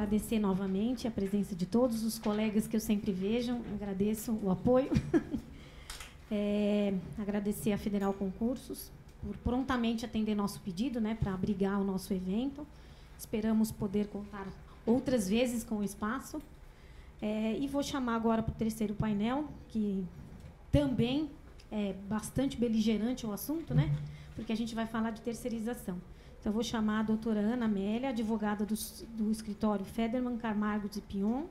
agradecer novamente a presença de todos os colegas que eu sempre vejo, agradeço o apoio. Agradecer a Federal Concursos por prontamente atender nosso pedido, né, para abrigar o nosso evento. Esperamos poder contar outras vezes com o espaço. E vou chamar agora para o terceiro painel, que também é bastante beligerante o assunto, né, porque a gente vai falar de terceirização. Então, vou chamar a doutora Ana Amélia, advogada do escritório Federman, Camargo e Pion,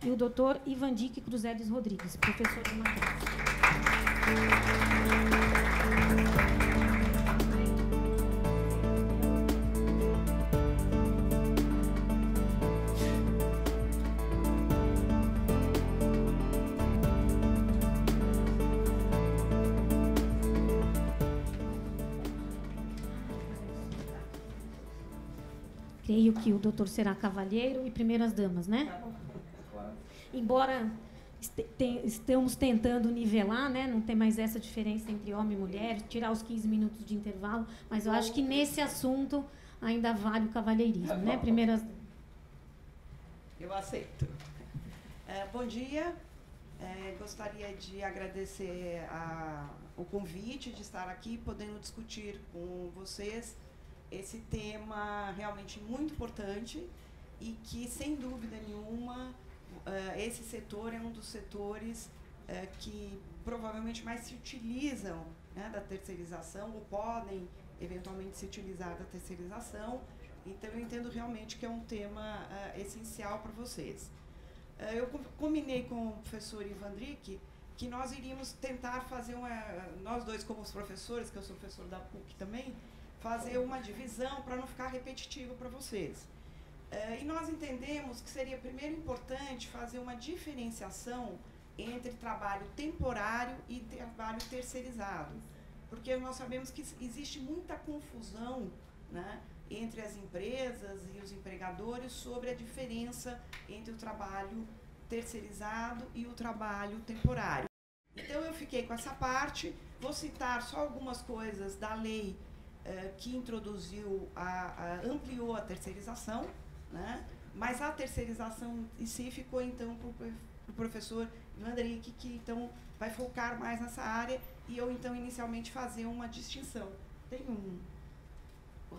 e o doutor Ivandique Cruzeles Rodrigues, professor de matemática. Creio que o doutor será cavalheiro e primeiras damas, né? Embora estamos tentando nivelar, né? Não tem mais essa diferença entre homem e mulher, tirar os 15 minutos de intervalo, mas eu acho que nesse assunto ainda vale o cavalheirismo, né? Primeiras... Eu aceito. Bom dia. Gostaria de agradecer o convite de estar aqui, podendo discutir com vocês esse tema realmente muito importante e que, sem dúvida nenhuma, esse setor é um dos setores que provavelmente mais se utilizam, né, da terceirização, ou podem eventualmente se utilizar da terceirização. Então, eu entendo realmente que é um tema essencial para vocês. Eu combinei com o professor Ivandique que nós iríamos tentar fazer nós dois como os professores, que eu sou professor da PUC também, fazer uma divisão para não ficar repetitivo para vocês. E nós entendemos que seria primeiro importante fazer uma diferenciação entre trabalho temporário e trabalho terceirizado, porque nós sabemos que existe muita confusão, né, entre as empresas e os empregadores sobre a diferença entre o trabalho terceirizado e o trabalho temporário. Então, eu fiquei com essa parte, vou citar só algumas coisas da lei que introduziu, ampliou a terceirização, né? Mas a terceirização em si ficou, então, para o professor Ivandique, que, então, vai focar mais nessa área, e eu, então, inicialmente fazer uma distinção. Tem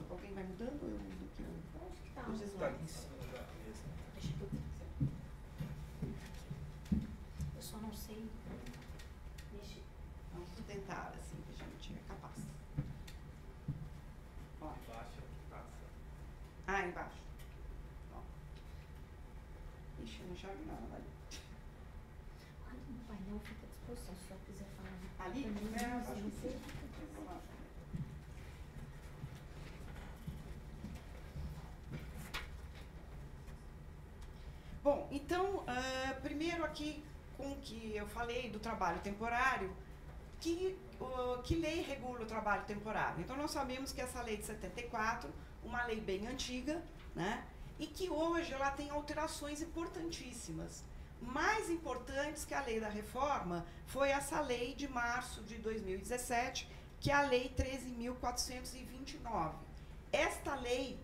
alguém vai mudando? Ou eu mudo aqui? Os slides. Eu só não sei mexer. Vamos tentar, assim, que a gente é capaz. Ó. Embaixo é o que passa. Embaixo. Ó. Ixi, eu não enxergo nada ali. Ali no painel fica à disposição, se você quiser falar. Ali? Acho que sim. Bom, então, primeiro aqui, com o que eu falei do trabalho temporário, que lei regula o trabalho temporário? Então, nós sabemos que essa lei de 74, uma lei bem antiga, né, e que hoje ela tem alterações importantíssimas. Mais importantes que a lei da reforma foi essa lei de março de 2017, que é a lei 13.429. Esta lei,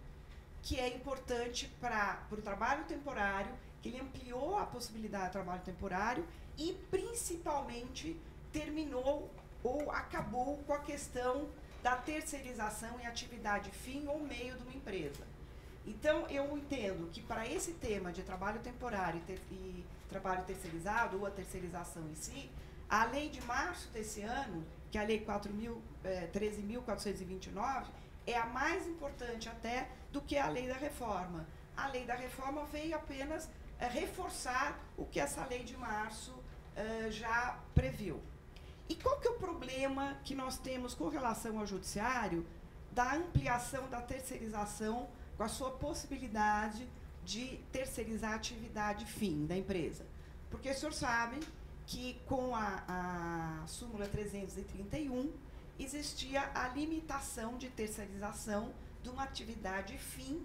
que é importante para o trabalho temporário, que ele ampliou a possibilidade de trabalho temporário e, principalmente, terminou ou acabou com a questão da terceirização em atividade fim ou meio de uma empresa. Então, eu entendo que para esse tema de trabalho temporário e trabalho terceirizado, ou a terceirização em si, a lei de março desse ano, que é a lei 13.429, é a mais importante até do que a lei da reforma. A lei da reforma veio apenas reforçar o que essa lei de março já previu. E qual que é o problema que nós temos com relação ao judiciário da ampliação da terceirização com a sua possibilidade de terceirizar a atividade fim da empresa? Porque o senhor sabe que com a súmula 331 existia a limitação de terceirização de uma atividade fim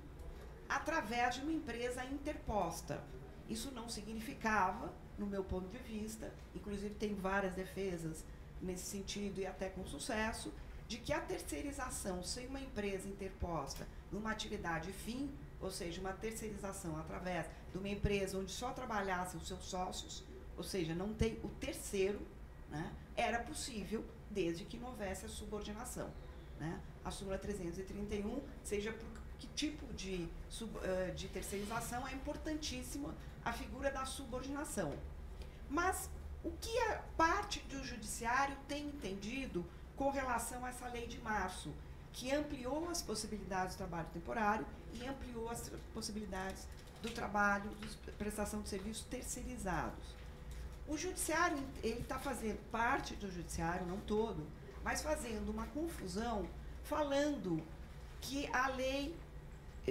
através de uma empresa interposta. Isso não significava, no meu ponto de vista, inclusive tem várias defesas nesse sentido e até com sucesso, de que a terceirização sem uma empresa interposta numa atividade fim ou seja, uma terceirização através de uma empresa onde só trabalhassem os seus sócios, ou seja, não tem o terceiro, né, era possível desde que não houvesse a subordinação, né? A súmula 331, seja por que tipo de terceirização, é importantíssima a figura da subordinação. Mas o que a parte do judiciário tem entendido com relação a essa lei de março, que ampliou as possibilidades do trabalho temporário e ampliou as possibilidades do trabalho, de prestação de serviços terceirizados? O judiciário, ele está fazendo, parte do judiciário, não todo, mas fazendo uma confusão, falando que a lei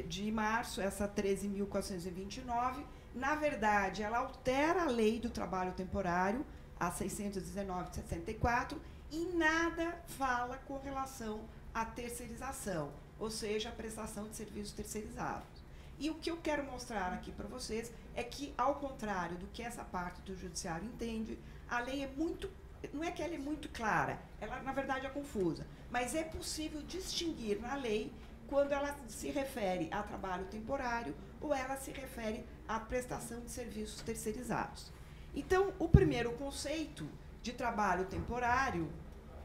de março, essa 13.429, na verdade, ela altera a lei do trabalho temporário, a 619 de 64, e nada fala com relação à terceirização, ou seja, a prestação de serviços terceirizados. E o que eu quero mostrar aqui para vocês é que, ao contrário do que essa parte do judiciário entende, a lei é muito, não é que ela é muito clara, ela na verdade é confusa, mas é possível distinguir na lei quando ela se refere a trabalho temporário ou ela se refere à prestação de serviços terceirizados. Então, o primeiro conceito de trabalho temporário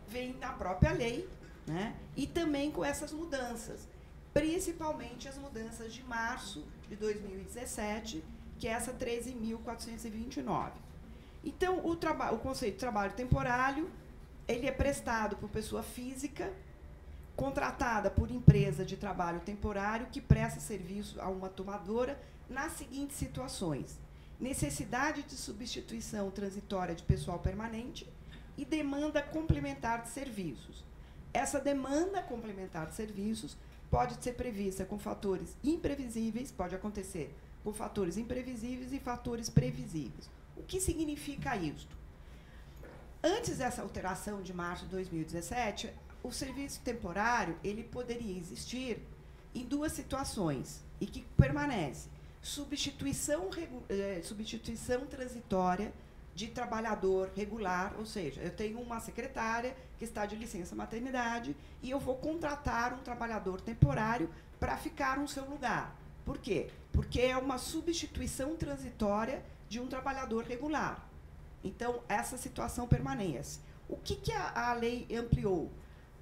vem na própria lei, né? E também com essas mudanças, principalmente as mudanças de março de 2017, que é essa 13.429. Então, o conceito de trabalho temporário, ele é prestado por pessoa física, contratada por empresa de trabalho temporário que presta serviço a uma tomadora nas seguintes situações: necessidade de substituição transitória de pessoal permanente e demanda complementar de serviços. Essa demanda complementar de serviços pode ser prevista com fatores imprevisíveis, pode acontecer com fatores imprevisíveis e fatores previsíveis. O que significa isto? Antes dessa alteração de março de 2017, o serviço temporário, ele poderia existir em duas situações e que permanece: substituição transitória de trabalhador regular, ou seja, eu tenho uma secretária que está de licença maternidade e eu vou contratar um trabalhador temporário para ficar no seu lugar. Por quê? Porque é uma substituição transitória de um trabalhador regular. Então, essa situação permanece. O que a lei ampliou?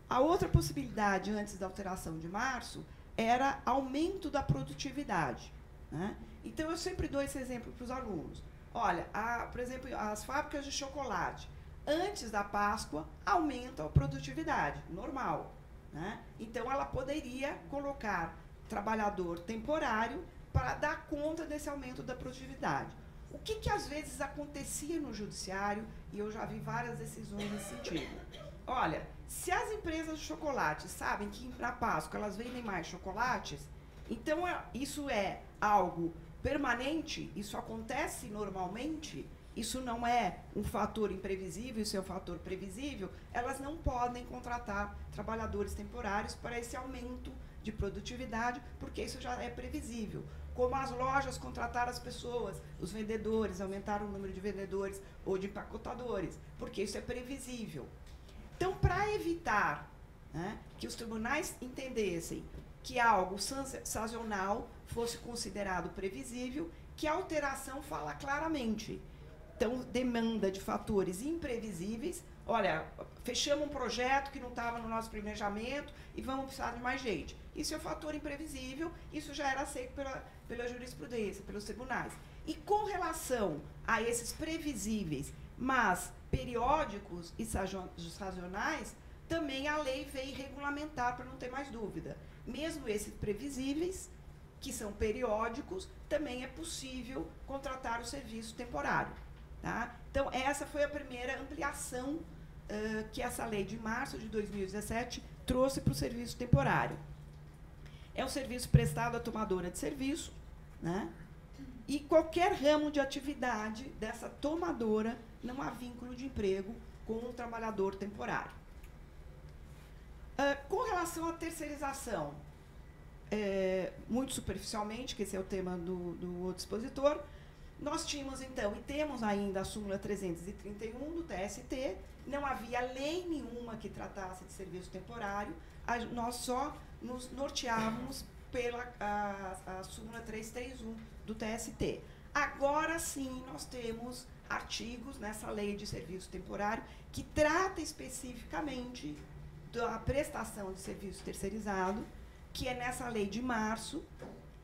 A outra possibilidade, antes da alteração de março, era aumento da produtividade, né? Então, eu sempre dou esse exemplo para os alunos. Olha, por exemplo, as fábricas de chocolate, antes da Páscoa, aumentam a produtividade, normal, né? Então, ela poderia colocar trabalhador temporário para dar conta desse aumento da produtividade. O que às vezes acontecia no judiciário, e eu já vi várias decisões nesse sentido. Olha, se as empresas de chocolate sabem que na Páscoa elas vendem mais chocolates, então isso é algo permanente, isso acontece normalmente, isso não é um fator imprevisível, isso é um fator previsível, elas não podem contratar trabalhadores temporários para esse aumento de produtividade, porque isso já é previsível. Como as lojas contrataram as pessoas, os vendedores, aumentaram o número de vendedores ou de empacotadores, porque isso é previsível. Então, para evitar, né, que os tribunais entendessem que algo sazonal fosse considerado previsível, que a alteração fala claramente. Então, demanda de fatores imprevisíveis. Olha, fechamos um projeto que não estava no nosso planejamento e vamos precisar de mais gente. Isso é um fator imprevisível, isso já era aceito pela jurisprudência, pelos tribunais. E com relação a esses previsíveis, mas periódicos e sazonais, também a lei veio regulamentar para não ter mais dúvida. Mesmo esses previsíveis, que são periódicos, também é possível contratar o serviço temporário. Tá? Então, essa foi a primeira ampliação que essa lei de março de 2017 trouxe para o serviço temporário. É um serviço prestado à tomadora de serviço, né? E qualquer ramo de atividade dessa tomadora não há vínculo de emprego com um trabalhador temporário. Com relação à terceirização, muito superficialmente, que esse é o tema do outro expositor, nós tínhamos, então, e temos ainda a súmula 331 do TST, não havia lei nenhuma que tratasse de serviço temporário, nós só nos norteávamos pela a súmula 331 do TST. Agora sim, nós temos artigos nessa lei de serviço temporário que trata especificamente da prestação de serviço terceirizado, que é nessa lei de março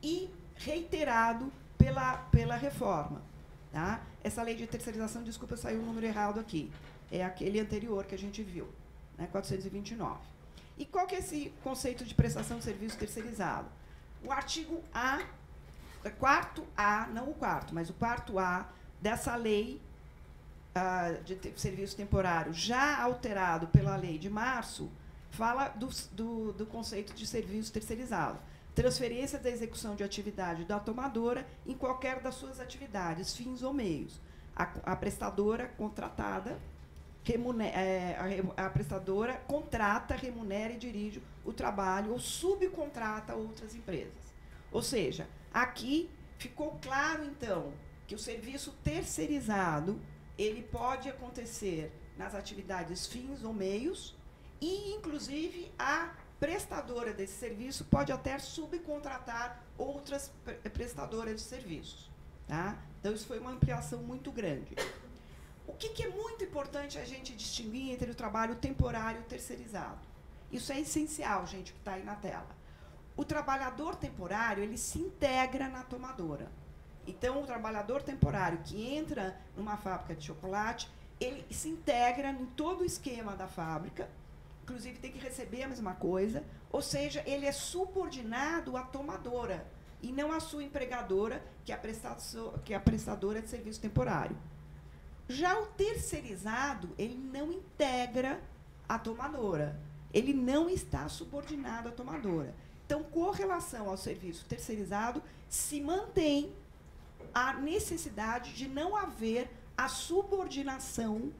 e reiterado pela reforma. Tá? Essa lei de terceirização, desculpa, saiu o número errado aqui. É aquele anterior que a gente viu, né, 429. E qual que é esse conceito de prestação de serviço terceirizado? O artigo A, quarto A, não o quarto, mas o quarto A dessa lei de serviço temporário, já alterado pela lei de março, fala do conceito de serviço terceirizado. Transferência da execução de atividade da tomadora em qualquer das suas atividades, fins ou meios. A prestadora contratada, a prestadora contrata, remunera e dirige o trabalho ou subcontrata outras empresas. Ou seja, aqui ficou claro, então, que o serviço terceirizado ele pode acontecer nas atividades fins ou meios e, inclusive, a prestadora desse serviço pode até subcontratar outras prestadoras de serviços. Tá? Então, isso foi uma ampliação muito grande. O que é muito importante a gente distinguir entre o trabalho temporário e o terceirizado? Isso é essencial, gente, que está aí na tela. O trabalhador temporário, ele se integra na tomadora. Então, o trabalhador temporário que entra numa fábrica de chocolate, ele se integra em todo o esquema da fábrica, inclusive tem que receber a mesma coisa, ou seja, ele é subordinado à tomadora e não à sua empregadora, que é a prestadora de serviço temporário. Já o terceirizado, ele não integra a tomadora, ele não está subordinado à tomadora. Então, com relação ao serviço terceirizado, se mantém a necessidade de não haver a subordinação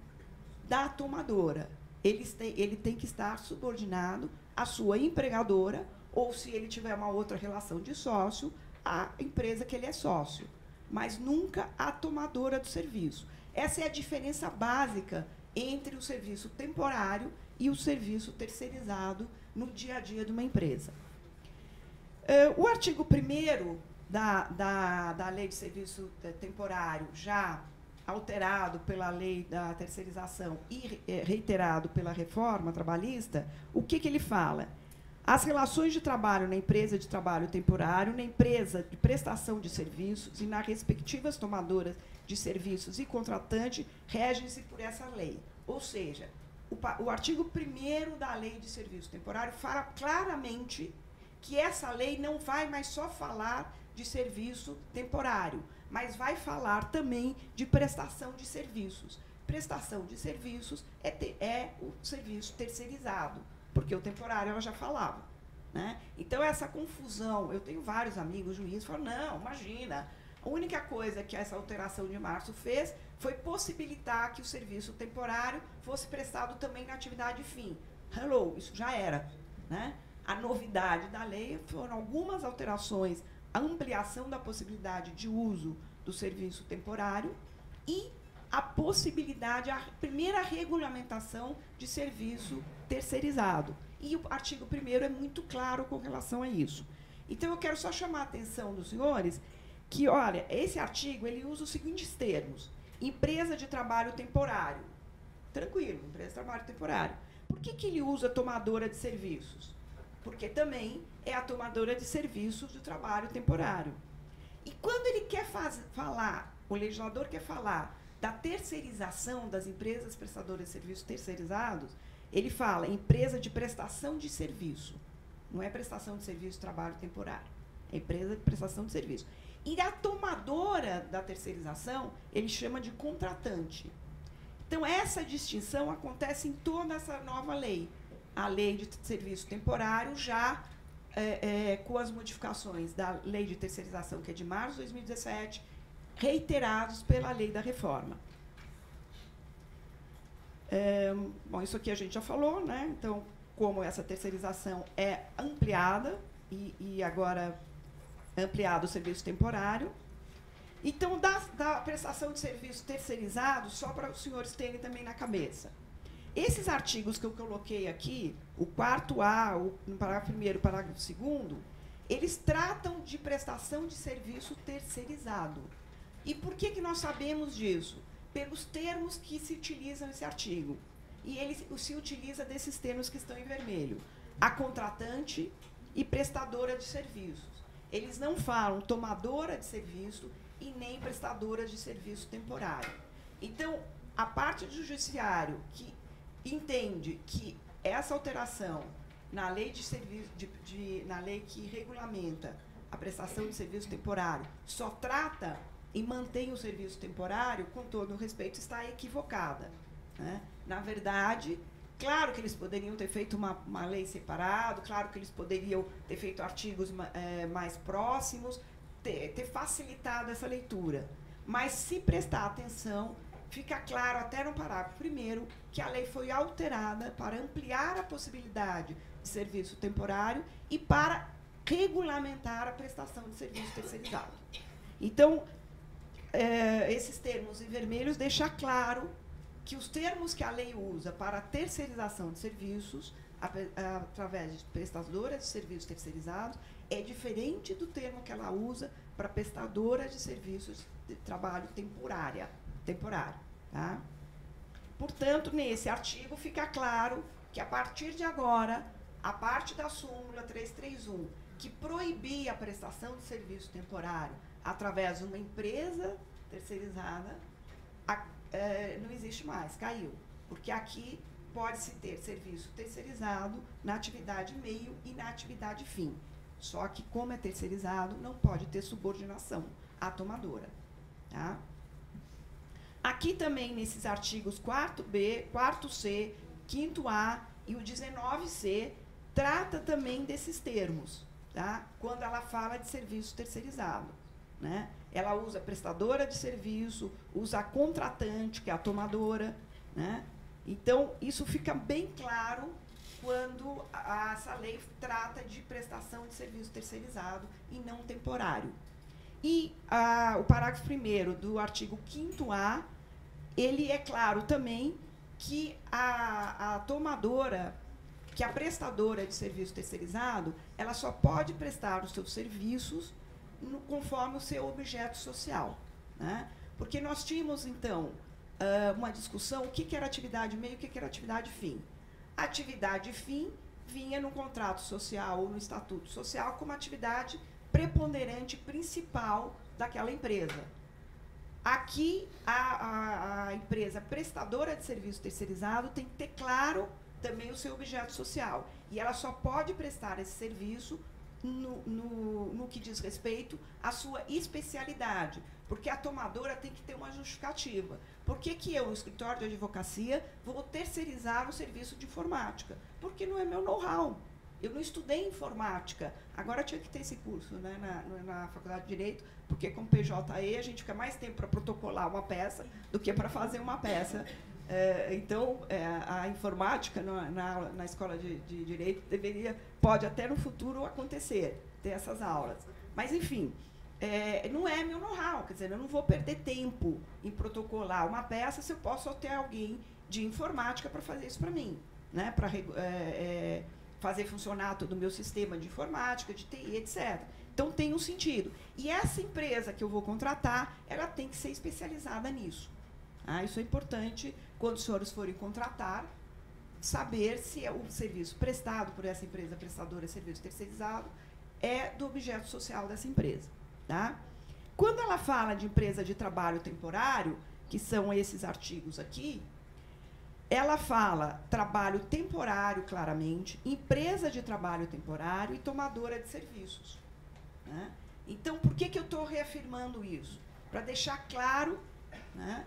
da tomadora. Ele tem que estar subordinado à sua empregadora, ou, se ele tiver uma outra relação de sócio, à empresa que ele é sócio, mas nunca à tomadora do serviço. Essa é a diferença básica entre o serviço temporário e o serviço terceirizado no dia a dia de uma empresa. O artigo 1º da Lei de Serviço Temporário, já alterado pela Lei da Terceirização e reiterado pela reforma trabalhista, o que ele fala? As relações de trabalho na empresa de trabalho temporário, na empresa de prestação de serviços e nas respectivas tomadoras de serviços e contratante regem-se por essa lei. Ou seja, o artigo 1º da Lei de Serviço Temporário fala claramente que essa lei não vai mais só falar de serviço temporário, mas vai falar também de prestação de serviços. Prestação de serviços é o serviço terceirizado, porque o temporário ela já falava. Né? Então, essa confusão, eu tenho vários amigos juízes que falam, não, imagina, a única coisa que essa alteração de março fez foi possibilitar que o serviço temporário fosse prestado também na atividade fim. Hello, isso já era. Né? A novidade da lei foram algumas alterações, a ampliação da possibilidade de uso do serviço temporário e a possibilidade, a primeira regulamentação de serviço terceirizado. E o artigo 1º é muito claro com relação a isso. Então, eu quero só chamar a atenção dos senhores que, olha, esse artigo ele usa os seguintes termos. Empresa de trabalho temporário. Tranquilo, empresa de trabalho temporário. Por que ele usa tomadora de serviços? Porque também é a tomadora de serviços do trabalho temporário. E quando ele quer falar, o legislador quer falar da terceirização das empresas prestadoras de serviços terceirizados, ele fala empresa de prestação de serviço. Não é prestação de serviço de trabalho temporário. É empresa de prestação de serviço. E a tomadora da terceirização, ele chama de contratante. Então, essa distinção acontece em toda essa nova lei. A lei de serviço temporário já com as modificações da lei de terceirização, que é de março de 2017, reiterados pela lei da reforma. Bom, isso aqui a gente já falou, né? Então, como essa terceirização é ampliada, e agora ampliado o serviço temporário. Então, da prestação de serviço terceirizado, só para os senhores terem também na cabeça. Esses artigos que eu coloquei aqui, o 4A, no parágrafo 1º e o parágrafo 2º, eles tratam de prestação de serviço terceirizado. E por que nós sabemos disso? Pelos termos que se utilizam nesse artigo. E ele se utiliza desses termos que estão em vermelho. A contratante e prestadora de serviços. Eles não falam tomadora de serviço e nem prestadora de serviço temporário. Então, a parte do judiciário que entende que essa alteração na lei de serviço, na lei que regulamenta a prestação de serviço temporário, só trata e mantém o serviço temporário, com todo o respeito, está equivocada, né? Na verdade, claro que eles poderiam ter feito uma lei separada, claro que eles poderiam ter feito artigos mais próximos, ter facilitado essa leitura. Mas, se prestar atenção, fica claro, até no parágrafo primeiro, que a lei foi alterada para ampliar a possibilidade de serviço temporário e para regulamentar a prestação de serviço terceirizado. Então, esses termos em vermelhos deixam claro que os termos que a lei usa para a terceirização de serviços, através de prestadora de serviços terceirizados, é diferente do termo que ela usa para prestadora de serviços de trabalho temporário. Tá? Portanto, nesse artigo fica claro que, a partir de agora, a parte da súmula 331, que proibia a prestação de serviço temporário através de uma empresa terceirizada, não existe mais, caiu. Porque aqui pode-se ter serviço terceirizado na atividade meio e na atividade fim. Só que, como é terceirizado, não pode ter subordinação à tomadora. Tá? Aqui também, nesses artigos 4B, 4C, 5º e o 19C, trata também desses termos, tá? Quando ela fala de serviço terceirizado, né? Ela usa prestadora de serviço, usa a contratante, que é a tomadora, né? Então, isso fica bem claro quando essa lei trata de prestação de serviço terceirizado e não temporário. E o parágrafo 1º do artigo 5º, ele é claro também que a tomadora, que a prestadora de serviço terceirizado, ela só pode prestar os seus serviços conforme o seu objeto social, né? Porque nós tínhamos, então, uma discussão, o que era atividade meio e o que era atividade fim. A atividade fim vinha no contrato social ou no estatuto social como atividade preponderante principal daquela empresa. Aqui, a empresa prestadora de serviço terceirizado tem que ter claro também o seu objeto social. E ela só pode prestar esse serviço no que diz respeito à sua especialidade, porque a tomadora tem que ter uma justificativa. Por que eu, no escritório de advocacia, vou terceirizar o serviço de informática? Porque não é meu know-how. Eu não estudei informática. Agora tinha que ter esse curso, né, na Faculdade de Direito, porque com PJE a gente fica mais tempo para protocolar uma peça do que para fazer uma peça. Então, a informática na escola de Direito pode até no futuro acontecer, ter essas aulas. Mas, enfim, não é meu know-how, quer dizer, eu não vou perder tempo em protocolar uma peça se eu posso ter alguém de informática para fazer isso para mim, né, para fazer funcionar todo o meu sistema de informática, de TI, etc. Então, tem um sentido. E essa empresa que eu vou contratar, ela tem que ser especializada nisso. Isso é importante, quando os senhores forem contratar, saber se o serviço prestado por essa empresa prestadora de serviço terceirizado é do objeto social dessa empresa. Tá? Quando ela fala de empresa de trabalho temporário, que são esses artigos aqui, ela fala trabalho temporário, claramente, empresa de trabalho temporário e tomadora de serviços. Né? Então, por que eu estou reafirmando isso? Para deixar claro, né,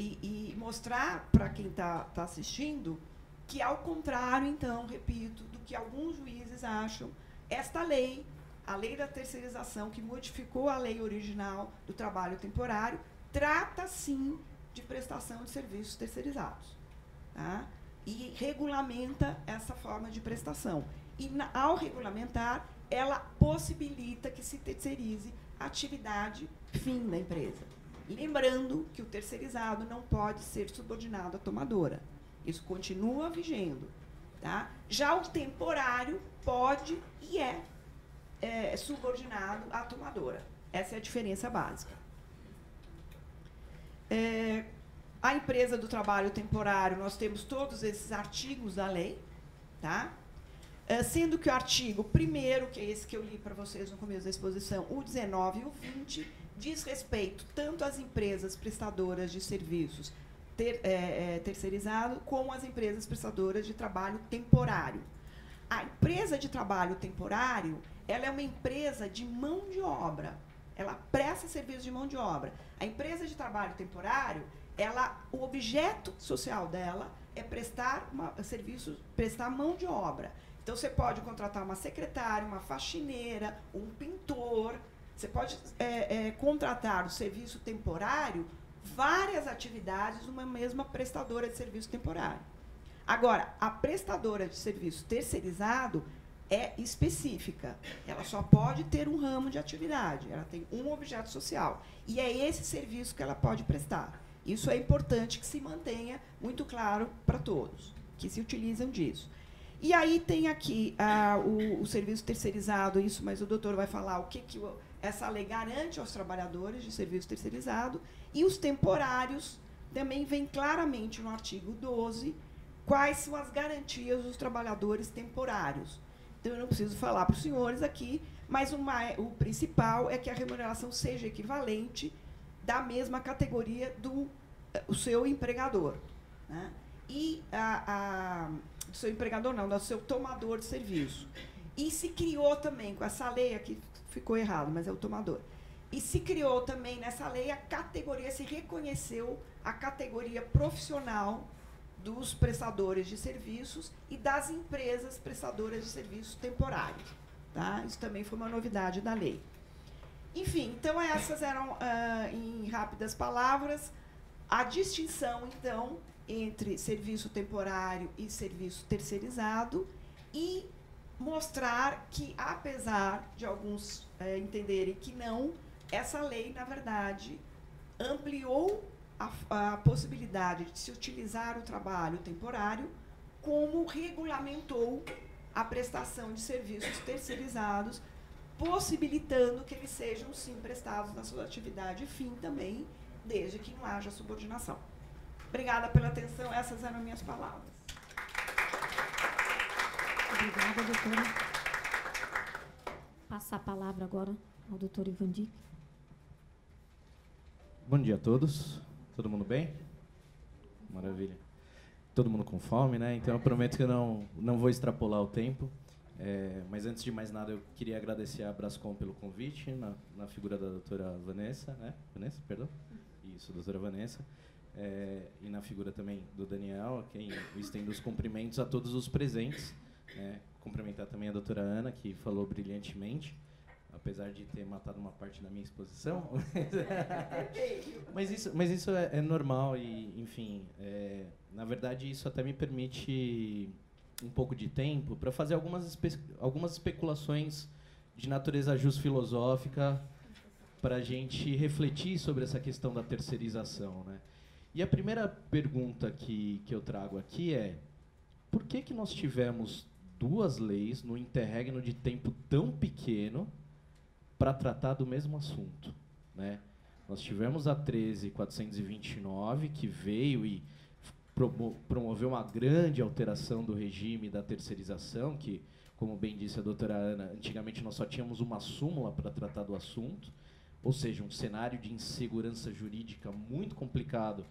e mostrar para quem está assistindo que, ao contrário, então, repito, do que alguns juízes acham, esta lei, a lei da terceirização, que modificou a lei original do trabalho temporário, trata, sim, de prestação de serviços terceirizados. Tá? E regulamenta essa forma de prestação. E, ao regulamentar, ela possibilita que se terceirize a atividade fim da empresa. Lembrando que o terceirizado não pode ser subordinado à tomadora. Isso continua vigendo. Tá? Já o temporário pode e é. subordinado à tomadora. Essa é a diferença básica. A empresa do trabalho temporário, nós temos todos esses artigos da lei, tá? Sendo que o artigo 1º, que é esse que eu li para vocês no começo da exposição, o 19 e o 20, diz respeito tanto às empresas prestadoras de serviços terceirizados, como às empresas prestadoras de trabalho temporário. A empresa de trabalho temporário, ela é uma empresa de mão de obra. Ela presta serviço de mão de obra. A empresa de trabalho temporário, o objeto social dela é prestar serviço, prestar mão de obra. Então, você pode contratar uma secretária, uma faxineira, um pintor. Você pode contratar o serviço temporário, várias atividades numa mesma prestadora de serviço temporário. Agora, a prestadora de serviço terceirizado é específica. Ela só pode ter um ramo de atividade. Ela tem um objeto social. E é esse serviço que ela pode prestar. Isso é importante que se mantenha muito claro para todos, que se utilizam disso. E aí tem aqui o serviço terceirizado, isso, mas o doutor vai falar o que essa lei garante aos trabalhadores de serviço terceirizado. E os temporários também vem claramente no artigo 12 quais são as garantias dos trabalhadores temporários. Então, eu não preciso falar para os senhores aqui, mas o principal é que a remuneração seja equivalente da mesma categoria do seu empregador. Né? E do seu empregador, não, do seu tomador de serviço. E se criou também, com essa lei aqui, ficou errado, mas é o tomador. E se criou também nessa lei a categoria, se reconheceu a categoria profissional dos prestadores de serviços e das empresas prestadoras de serviços temporários. Tá? Isso também foi uma novidade da lei. Enfim, então essas eram, em rápidas palavras, a distinção, então, entre serviço temporário e serviço terceirizado e mostrar que, apesar de alguns entenderem que não, essa lei, na verdade, ampliou a possibilidade de se utilizar o trabalho temporário, como regulamentou a prestação de serviços terceirizados, possibilitando que eles sejam, sim, prestados na sua atividade fim também, desde que não haja subordinação. Obrigada pela atenção, essas eram minhas palavras. Obrigada, doutora. Passar a palavra agora ao doutor Ivandir. Bom dia a todos. Todo mundo bem? Maravilha. Todo mundo com fome, né? Então eu prometo que eu não vou extrapolar o tempo. Mas antes de mais nada, eu queria agradecer a Brascom pelo convite, na figura da doutora Vanessa, né? Vanessa, perdão? Isso, doutora Vanessa. E na figura também do Daniel, a quem eu estendo os cumprimentos a todos os presentes. Cumprimentar também a doutora Ana, que falou brilhantemente, apesar de ter matado uma parte da minha exposição. mas isso é normal e, enfim, na verdade, isso até me permite um pouco de tempo para fazer algumas especulações de natureza filosófica para a gente refletir sobre essa questão da terceirização, né? E a primeira pergunta que eu trago aqui é: por que nós tivemos duas leis no interregno de tempo tão pequeno para tratar do mesmo assunto, né? Nós tivemos a 13.429, que veio e promoveu uma grande alteração do regime da terceirização, que, como bem disse a doutora Ana, antigamente nós só tínhamos uma súmula para tratar do assunto, ou seja, um cenário de insegurança jurídica muito complicado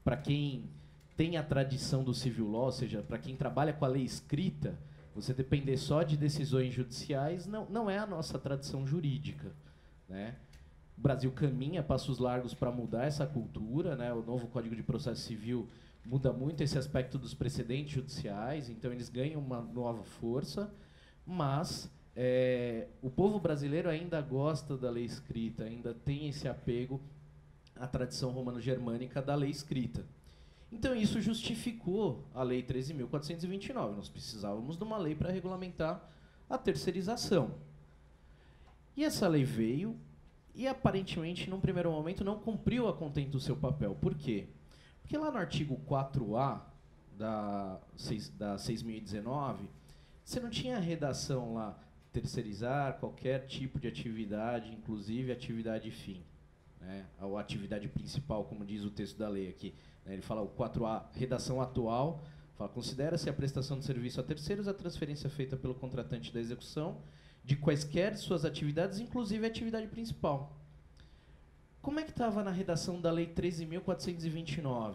para quem tem a tradição do civil law, ou seja, para quem trabalha com a lei escrita. Você depender só de decisões judiciais não é a nossa tradição jurídica, né? O Brasil caminha passos largos para mudar essa cultura, né? O novo Código de Processo Civil muda muito esse aspecto dos precedentes judiciais, então eles ganham uma nova força, mas o povo brasileiro ainda gosta da lei escrita, ainda tem esse apego à tradição romano-germânica da lei escrita. Então, isso justificou a Lei 13.429. Nós precisávamos de uma lei para regulamentar a terceirização. E essa lei veio e, aparentemente, num primeiro momento, não cumpriu a contento do seu papel. Por quê? Porque lá no artigo 4A da 6.019, você não tinha a redação lá terceirizar qualquer tipo de atividade, inclusive atividade fim, né? Ou atividade principal, como diz o texto da lei aqui. Né? Ele fala o 4A, redação atual, fala, considera-se a prestação de serviço a terceiros a transferência feita pelo contratante da execução de quaisquer suas atividades, inclusive a atividade principal. Como é que estava na redação da Lei 13.429?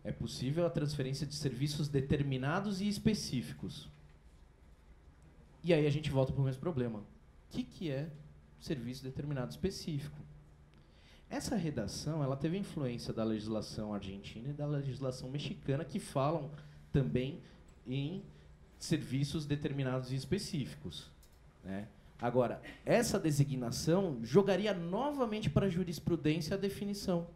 É possível a transferência de serviços determinados e específicos. E aí a gente volta para o mesmo problema. O que é serviço determinado específico? Essa redação ela teve influência da legislação argentina e da legislação mexicana, que falam também em serviços determinados e específicos, né? Agora, essa designação jogaria novamente para a jurisprudência a definição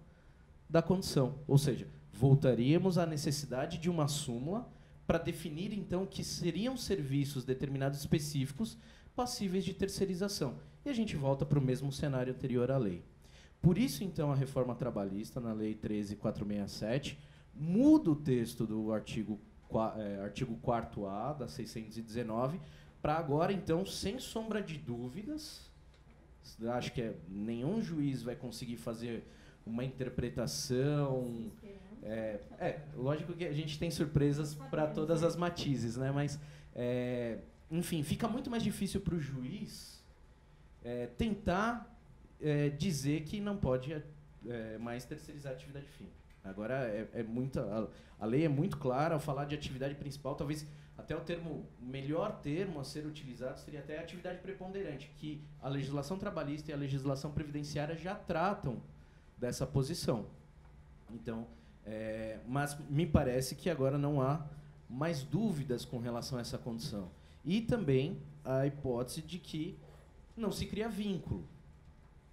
da condição. Ou seja, voltaríamos à necessidade de uma súmula para definir, então, que seriam serviços determinados específicos passíveis de terceirização. E a gente volta para o mesmo cenário anterior à lei. Por isso, então, a reforma trabalhista, na Lei 13.467, muda o texto do artigo 4º-A da 619, para agora, então, sem sombra de dúvidas, acho que nenhum juiz vai conseguir fazer uma interpretação. Lógico que a gente tem surpresas para todas as matizes, né? Mas, enfim, fica muito mais difícil para o juiz tentar dizer que não pode mais terceirizar a atividade fim. Agora, a lei é muito clara ao falar de atividade principal, talvez até o melhor termo a ser utilizado seria até a atividade preponderante, que a legislação trabalhista e a legislação previdenciária já tratam dessa posição. Então, mas me parece que agora não há mais dúvidas com relação a essa condição. E também a hipótese de que não se cria vínculo,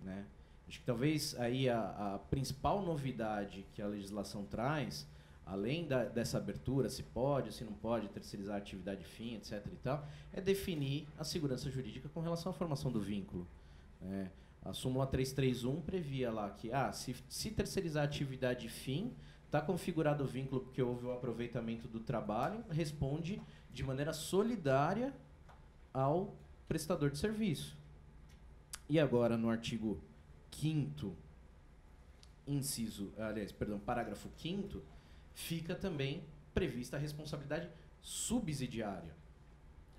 né? Acho que talvez aí a principal novidade que a legislação traz, além dessa abertura, se pode, se não pode terceirizar a atividade fim, etc. e tal, é definir a segurança jurídica com relação à formação do vínculo. A súmula 331 previa lá que, se terceirizar a atividade fim, está configurado o vínculo porque houve o aproveitamento do trabalho, responde de maneira solidária ao prestador de serviço. E agora, no artigo 5º, parágrafo 5º, fica também prevista a responsabilidade subsidiária.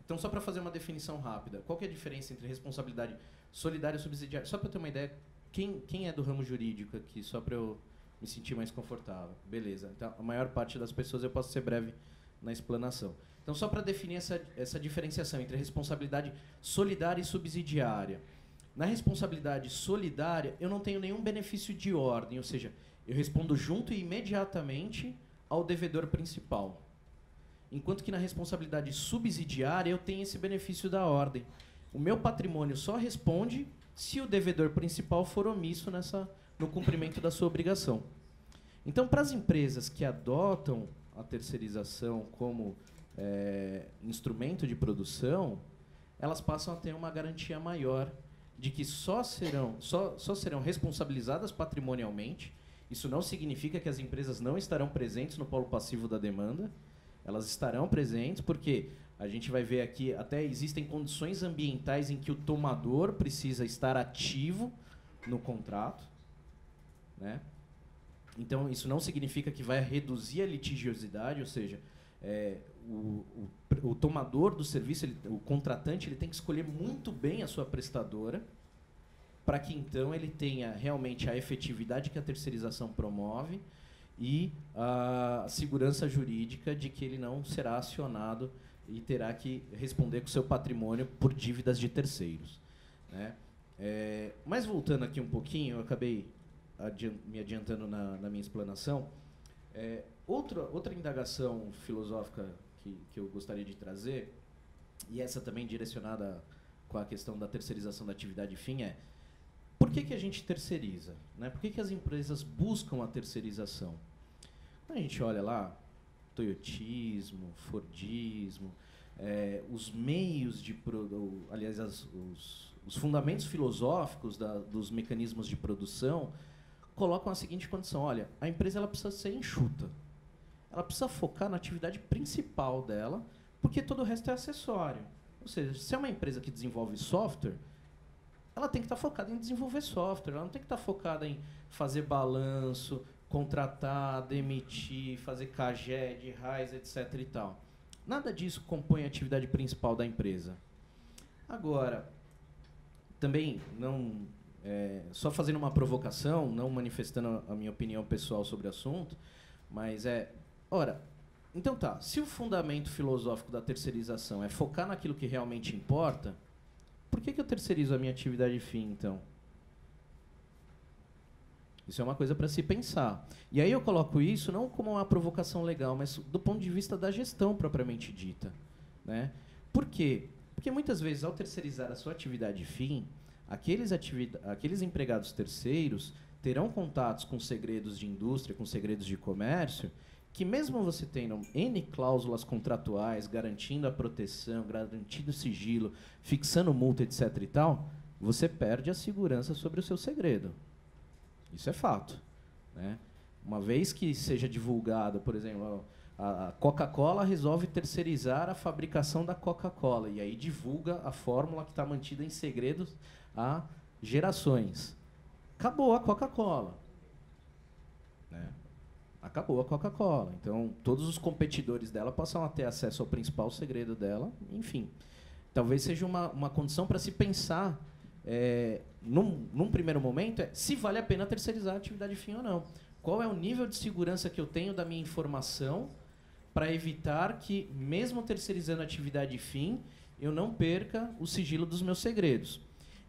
Então, só para fazer uma definição rápida, qual que é a diferença entre responsabilidade solidária e subsidiária? Só para eu ter uma ideia, quem é do ramo jurídico aqui, só para eu me sentir mais confortável. Beleza, então a maior parte das pessoas eu posso ser breve na explanação. Então, só para definir essa diferenciação entre responsabilidade solidária e subsidiária. Na responsabilidade solidária, eu não tenho nenhum benefício de ordem, ou seja, eu respondo junto e imediatamente ao devedor principal. Enquanto que na responsabilidade subsidiária, eu tenho esse benefício da ordem. O meu patrimônio só responde se o devedor principal for omisso no cumprimento da sua obrigação. Então, para as empresas que adotam a terceirização como instrumento de produção, elas passam a ter uma garantia maior de que só serão responsabilizadas patrimonialmente. Isso não significa que as empresas não estarão presentes no polo passivo da demanda. Elas estarão presentes porque a gente vai ver aqui, até existem condições ambientais em que o tomador precisa estar ativo no contrato, né? Então, isso não significa que vai reduzir a litigiosidade, ou seja, o tomador do serviço, o contratante, ele tem que escolher muito bem a sua prestadora para que, então, ele tenha realmente a efetividade que a terceirização promove e a segurança jurídica de que ele não será acionado e terá que responder com o seu patrimônio por dívidas de terceiros, né? Mas voltando aqui um pouquinho, eu acabei me adiantando na minha explanação. Outra indagação filosófica que eu gostaria de trazer, e essa também direcionada com a questão da terceirização da atividade fim, por que a gente terceiriza, né? Por que as empresas buscam a terceirização? Quando a gente olha lá, toyotismo, fordismo, os meios aliás, os fundamentos filosóficos dos mecanismos de produção colocam a seguinte condição: olha, a empresa ela precisa ser enxuta, ela precisa focar na atividade principal dela, porque todo o resto é acessório. Ou Ou seja, se é uma empresa que desenvolve software, ela tem que estar focada em desenvolver software, ela não tem que estar focada em fazer balanço, contratar, demitir, fazer CAGED, RAIS, etc. e tal. Nada disso compõe a atividade principal da empresa. Agora, também, só fazendo uma provocação, não manifestando a minha opinião pessoal sobre o assunto, mas então tá, se o fundamento filosófico da terceirização é focar naquilo que realmente importa, por que eu terceirizo a minha atividade fim, então? Isso é uma coisa para se pensar. E aí eu coloco isso não como uma provocação legal, mas do ponto de vista da gestão propriamente dita, né? Por quê? Porque muitas vezes, ao terceirizar a sua atividade fim, aqueles empregados terceiros terão contatos com segredos de indústria, com segredos de comércio, que mesmo você tendo N cláusulas contratuais, garantindo a proteção, garantindo o sigilo, fixando multa, etc. e tal, você perde a segurança sobre o seu segredo. Isso é fato, né? Uma vez que seja divulgado, por exemplo, a Coca-Cola resolve terceirizar a fabricação da Coca-Cola e aí divulga a fórmula que está mantida em segredo há gerações. Acabou a Coca-Cola, né? Acabou a Coca-Cola. Então, todos os competidores dela passam a ter acesso ao principal segredo dela. Enfim, talvez seja uma condição para se pensar, num primeiro momento, se vale a pena terceirizar a atividade fim ou não. Qual é o nível de segurança que eu tenho da minha informação para evitar que, mesmo terceirizando a atividade fim, eu não perca o sigilo dos meus segredos.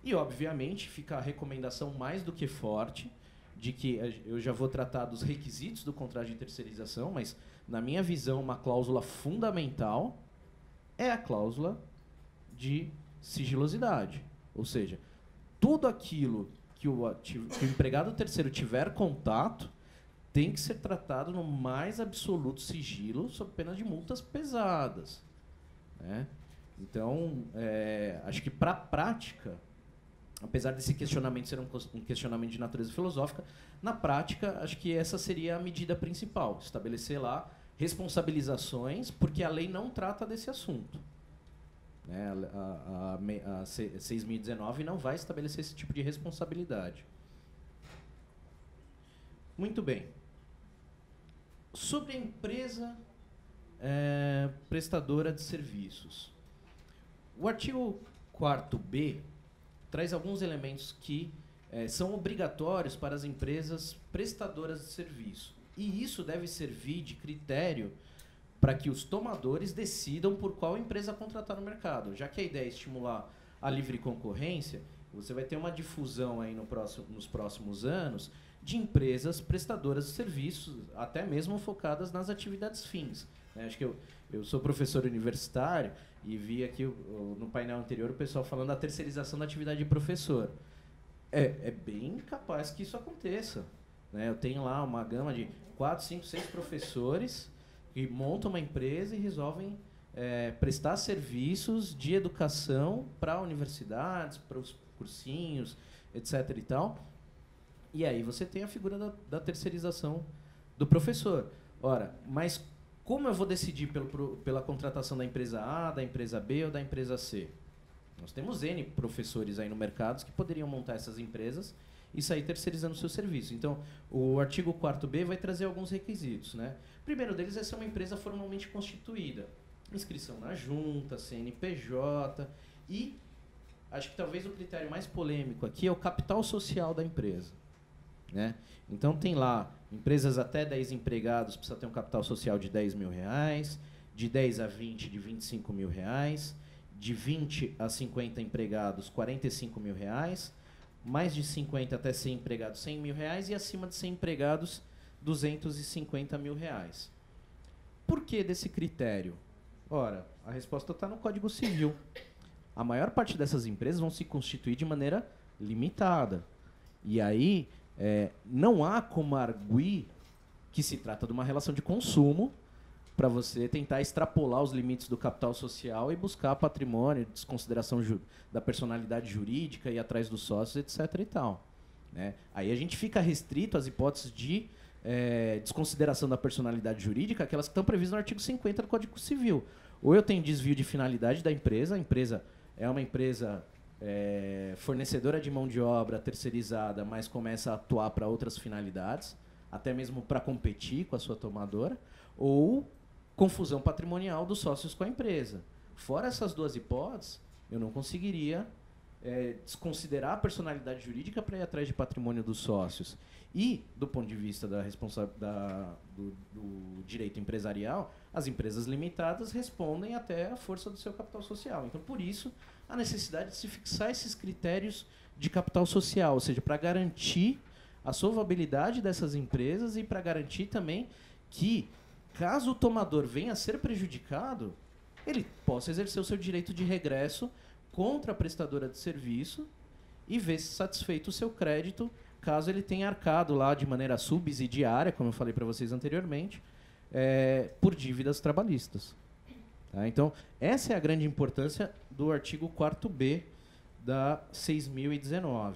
E, obviamente, fica a recomendação mais do que forte de que eu já vou tratar dos requisitos do contrato de terceirização, mas, na minha visão, uma cláusula fundamental é a cláusula de sigilosidade. Ou seja, tudo aquilo que o empregado terceiro tiver contato tem que ser tratado no mais absoluto sigilo, sob pena de multas pesadas, né? Então, acho que para a prática, apesar desse questionamento ser um questionamento de natureza filosófica, na prática, acho que essa seria a medida principal, estabelecer lá responsabilizações, porque a lei não trata desse assunto, né? A 6.019 não vai estabelecer esse tipo de responsabilidade. Muito bem. Sobre a empresa prestadora de serviços. O artigo 4º traz alguns elementos que são obrigatórios para as empresas prestadoras de serviço. E isso deve servir de critério para que os tomadores decidam por qual empresa contratar no mercado. Já que a ideia é estimular a livre concorrência, você vai ter uma difusão aí nos próximos anos de empresas prestadoras de serviços, até mesmo focadas nas atividades fins, né? Acho que eu sou professor universitário e vi aqui no painel anterior o pessoal falando da terceirização da atividade de professor. É bem capaz que isso aconteça, né? Eu tenho lá uma gama de 4, 5, 6 professores que montam uma empresa e resolvem prestar serviços de educação para universidades, para os cursinhos, etc. e tal. E aí você tem a figura da terceirização do professor. Ora, mas como eu vou decidir pela contratação da empresa A, da empresa B ou da empresa C? Nós temos N professores aí no mercado que poderiam montar essas empresas e sair terceirizando o seu serviço. Então, o artigo 4º vai trazer alguns requisitos, né? O primeiro deles é ser uma empresa formalmente constituída. Inscrição na junta, CNPJ e, acho que talvez o critério mais polêmico aqui é o capital social da empresa, né? Então, tem lá, empresas até 10 empregados precisa ter um capital social de R$10 mil, de 10 a 20, de R$25 mil, de 20 a 50 empregados, R$45 mil, mais de 50 até 100 empregados, R$100 mil, e acima de 100 empregados, R$250 mil. Por que desse critério? Ora, a resposta está no Código Civil. A maior parte dessas empresas vão se constituir de maneira limitada. E aí, não há como arguir que se trata de uma relação de consumo para você tentar extrapolar os limites do capital social e buscar patrimônio, desconsideração da personalidade jurídica, ir atrás dos sócios, etc. e tal, né? Aí a gente fica restrito às hipóteses de desconsideração da personalidade jurídica, aquelas que estão previstas no artigo 50 do Código Civil. ou eu tenho desvio de finalidade da empresa, a empresa é uma empresa fornecedora de mão de obra terceirizada, mas começa a atuar para outras finalidades, até mesmo para competir com a sua tomadora, ou confusão patrimonial dos sócios com a empresa. Fora essas duas hipóteses, eu não conseguiria desconsiderar a personalidade jurídica para ir atrás de patrimônio dos sócios. E, do ponto de vista do direito empresarial, as empresas limitadas respondem até a força do seu capital social. Então, por isso, a necessidade de se fixar esses critérios de capital social, ou seja, para garantir a solvabilidade dessas empresas e para garantir também que, caso o tomador venha a ser prejudicado, ele possa exercer o seu direito de regresso contra a prestadora de serviço e ver se satisfeito o seu crédito, caso ele tenha arcado lá de maneira subsidiária, como eu falei para vocês anteriormente, por dívidas trabalhistas. Tá? Então, essa é a grande importância do artigo 4º da 6.019.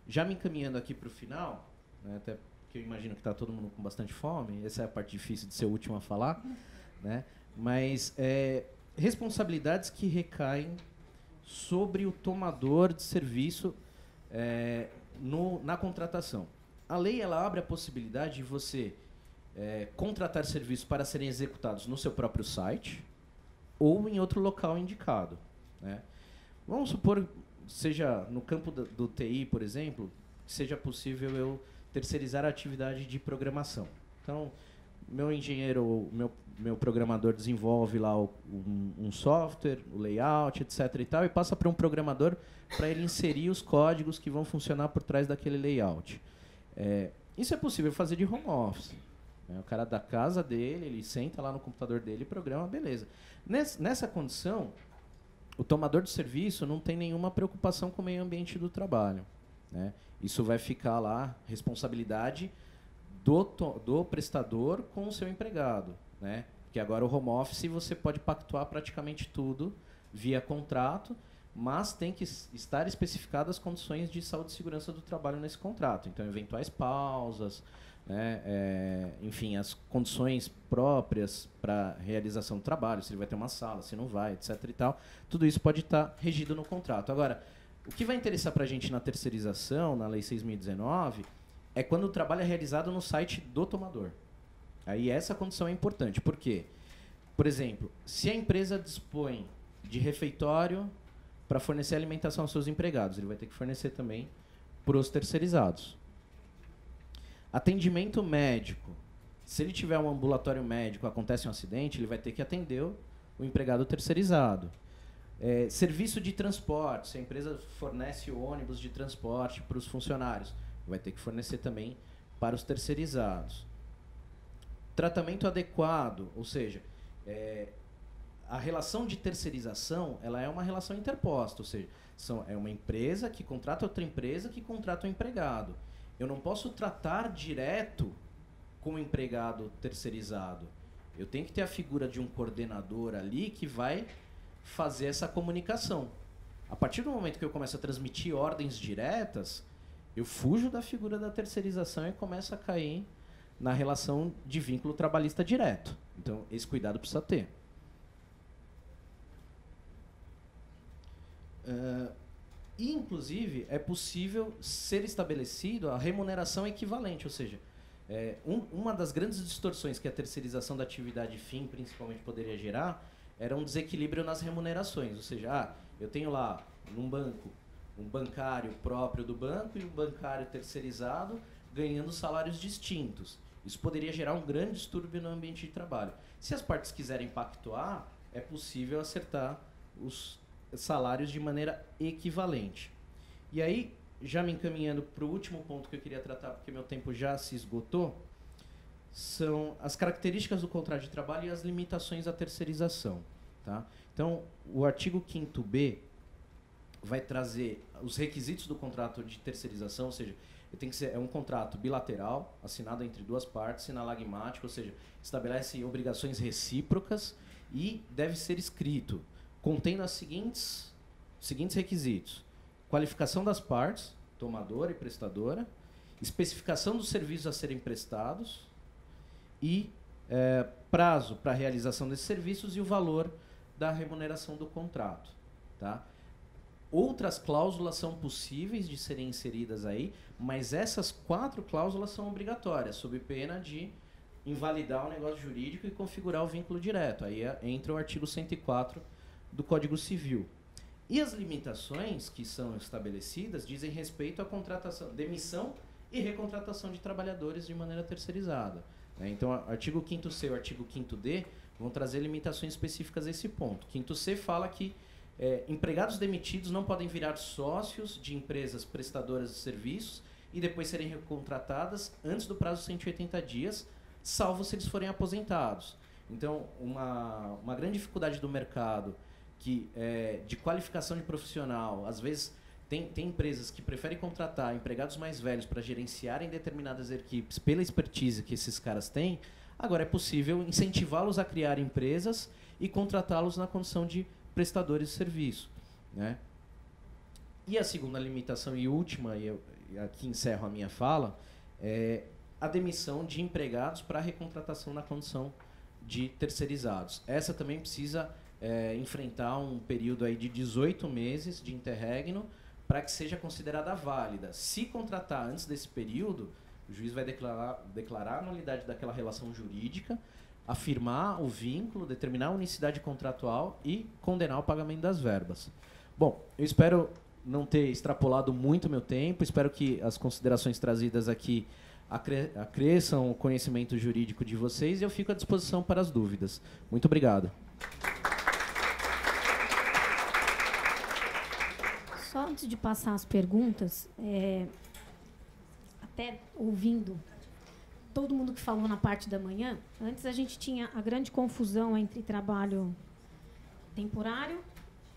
Já me encaminhando aqui para o final, né, até porque eu imagino que está todo mundo com bastante fome, essa é a parte difícil de ser o último a falar, né, mas responsabilidades que recaem sobre o tomador de serviço na contratação. A lei ela abre a possibilidade de você contratar serviços para serem executados no seu próprio site ou em outro local indicado, né? Vamos supor, seja no campo do TI, por exemplo, que seja possível eu terceirizar a atividade de programação. Então, meu engenheiro, meu programador desenvolve lá um software, o layout, etc. e tal, e passa para um programador para ele inserir os códigos que vão funcionar por trás daquele layout. Isso é possível fazer de home office. O cara da casa dele, ele senta lá no computador dele e programa, beleza. Nessa condição, o tomador de serviço não tem nenhuma preocupação com o meio ambiente do trabalho, né? Isso vai ficar lá, responsabilidade do prestador com o seu empregado, né? Porque agora o home office você pode pactuar praticamente tudo via contrato, mas tem que estar especificadas as condições de saúde e segurança do trabalho nesse contrato. Então, eventuais pausas, né, enfim, as condições próprias para realização do trabalho, se ele vai ter uma sala, se não vai, etc. e tal. Tudo isso pode estar regido no contrato. Agora, o que vai interessar para a gente na terceirização, na Lei 6.019, é quando o trabalho é realizado no site do tomador. Aí essa condição é importante. Por quê? Por exemplo, se a empresa dispõe de refeitório para fornecer alimentação aos seus empregados, ele vai ter que fornecer também para os terceirizados. Atendimento médico. Se ele tiver um ambulatório médico, acontece um acidente, ele vai ter que atender o empregado terceirizado. Serviço de transporte. Se a empresa fornece ônibus de transporte para os funcionários, vai ter que fornecer também para os terceirizados. Tratamento adequado, ou seja, a relação de terceirização ela é uma relação interposta, ou seja, é uma empresa que contrata outra empresa que contrata um empregado. Eu não posso tratar direto com o empregado terceirizado. Eu tenho que ter a figura de um coordenador ali que vai fazer essa comunicação. A partir do momento que eu começo a transmitir ordens diretas, eu fujo da figura da terceirização e começo a cair na relação de vínculo trabalhista direto. Então, esse cuidado precisa ter. E, inclusive, é possível ser estabelecido a remuneração equivalente, ou seja, uma das grandes distorções que a terceirização da atividade fim, principalmente, poderia gerar, era um desequilíbrio nas remunerações, ou seja, eu tenho lá, num banco, um bancário próprio do banco e um bancário terceirizado ganhando salários distintos. Isso poderia gerar um grande distúrbio no ambiente de trabalho. Se as partes quiserem pactuar, é possível acertar os salários de maneira equivalente. E aí, já me encaminhando para o último ponto que eu queria tratar, porque meu tempo já se esgotou, são as características do contrato de trabalho e as limitações à terceirização. Tá? Então, o artigo 5º-B vai trazer os requisitos do contrato de terceirização, ou seja, tem que ser um contrato bilateral, assinado entre duas partes, sinalagmático, ou seja, estabelece obrigações recíprocas e deve ser escrito, contendo os seguintes requisitos: qualificação das partes, tomadora e prestadora, especificação dos serviços a serem prestados e prazo para a realização desses serviços e o valor da remuneração do contrato. Tá? Outras cláusulas são possíveis de serem inseridas aí, mas essas 4 cláusulas são obrigatórias, sob pena de invalidar o negócio jurídico e configurar o vínculo direto. Aí entra o artigo 104 do Código Civil. E as limitações que são estabelecidas dizem respeito à contratação, demissão e recontratação de trabalhadores de maneira terceirizada. Né? Então, artigo 5º-C e o artigo 5º-D vão trazer limitações específicas a esse ponto. 5º-C fala que empregados demitidos não podem virar sócios de empresas prestadoras de serviços e depois serem recontratadas antes do prazo de 180 dias, salvo se eles forem aposentados. Então, uma grande dificuldade do mercado de qualificação de profissional, às vezes tem empresas que preferem contratar empregados mais velhos para gerenciarem determinadas equipes pela expertise que esses caras têm. Agora é possível incentivá-los a criar empresas e contratá-los na condição de prestadores de serviço. Né? E a segunda limitação e última, e aqui encerro a minha fala, é a demissão de empregados para recontratação na condição de terceirizados. Essa também precisa enfrentar um período aí de 18 meses de interregno para que seja considerada válida. Se contratar antes desse período, o juiz vai declarar a nulidade daquela relação jurídica, afirmar o vínculo, determinar a unicidade contratual e condenar o pagamento das verbas. Bom, eu espero não ter extrapolado muito meu tempo, espero que as considerações trazidas aqui acresçam o conhecimento jurídico de vocês e eu fico à disposição para as dúvidas. Muito obrigado. Só antes de passar as perguntas, até ouvindo todo mundo que falou na parte da manhã, antes a gente tinha a grande confusão entre trabalho temporário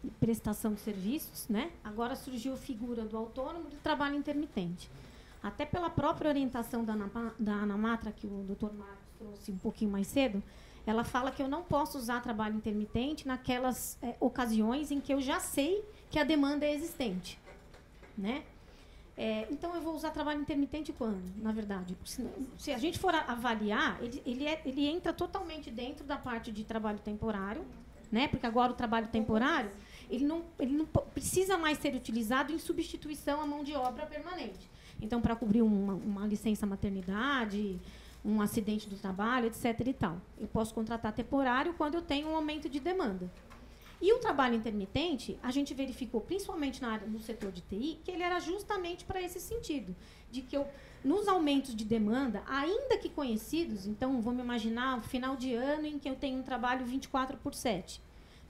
e prestação de serviços, né? Agora surgiu a figura do autônomo e do trabalho intermitente. Até pela própria orientação da Anamatra, que o Dr. Marcos trouxe um pouquinho mais cedo, ela fala que eu não posso usar trabalho intermitente naquelas ocasiões em que eu já sei que a demanda é existente, né? Então, eu vou usar trabalho intermitente quando, na verdade? Se a gente for avaliar, ele entra totalmente dentro da parte de trabalho temporário, né? Porque agora o trabalho temporário ele não precisa mais ser utilizado em substituição à mão de obra permanente. Então, para cobrir uma licença maternidade, um acidente do trabalho, etc. e tal. Eu posso contratar temporário quando eu tenho um aumento de demanda. E o trabalho intermitente, a gente verificou, principalmente no setor de TI, que ele era justamente para esse sentido, de que nos aumentos de demanda, ainda que conhecidos, então vamos imaginar o final de ano em que eu tenho um trabalho 24/7,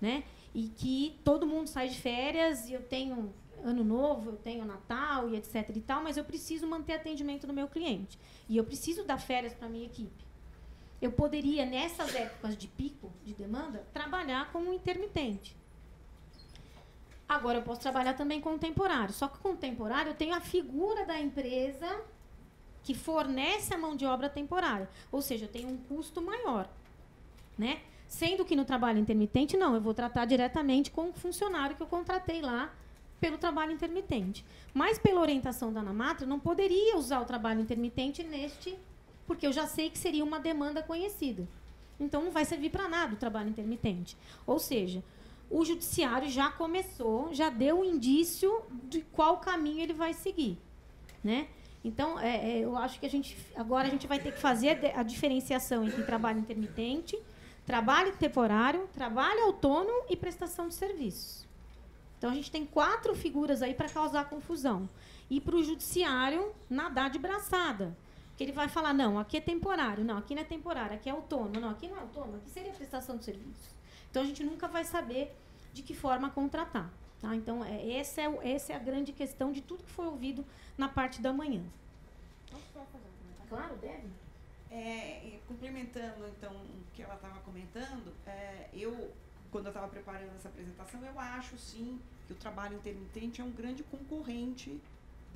né? E que todo mundo sai de férias e eu tenho Ano Novo, eu tenho Natal e etc. e tal, mas eu preciso manter atendimento do meu cliente. E eu preciso dar férias para a minha equipe. Eu poderia, nessas épocas de pico de demanda, trabalhar como um intermitente. Agora, eu posso trabalhar também com o temporário. Só que com o temporário, eu tenho a figura da empresa que fornece a mão de obra temporária. Ou seja, eu tenho um custo maior, né? Sendo que no trabalho intermitente, não. Eu vou tratar diretamente com o funcionário que eu contratei lá pelo trabalho intermitente. Mas, pela orientação da Anamatra, não poderia usar o trabalho intermitente porque eu já sei que seria uma demanda conhecida. Então, não vai servir para nada o trabalho intermitente. Ou seja, o judiciário já começou, já deu um indício de qual caminho ele vai seguir, né? Então, eu acho que agora a gente vai ter que fazer a diferenciação entre trabalho intermitente, trabalho temporário, trabalho autônomo e prestação de serviços. Então, a gente tem 4 figuras aí para causar confusão. E para o judiciário nadar de braçada. Porque ele vai falar, não, aqui é temporário, não, aqui não é temporário, aqui é autônomo, não, aqui não é autônomo, aqui seria prestação de serviço. Então, a gente nunca vai saber de que forma contratar. Tá? Então, essa é a grande questão de tudo que foi ouvido na parte da manhã. Claro, deve. Complementando, então, o que ela estava comentando, quando eu estava preparando essa apresentação, eu acho, sim, que o trabalho intermitente é um grande concorrente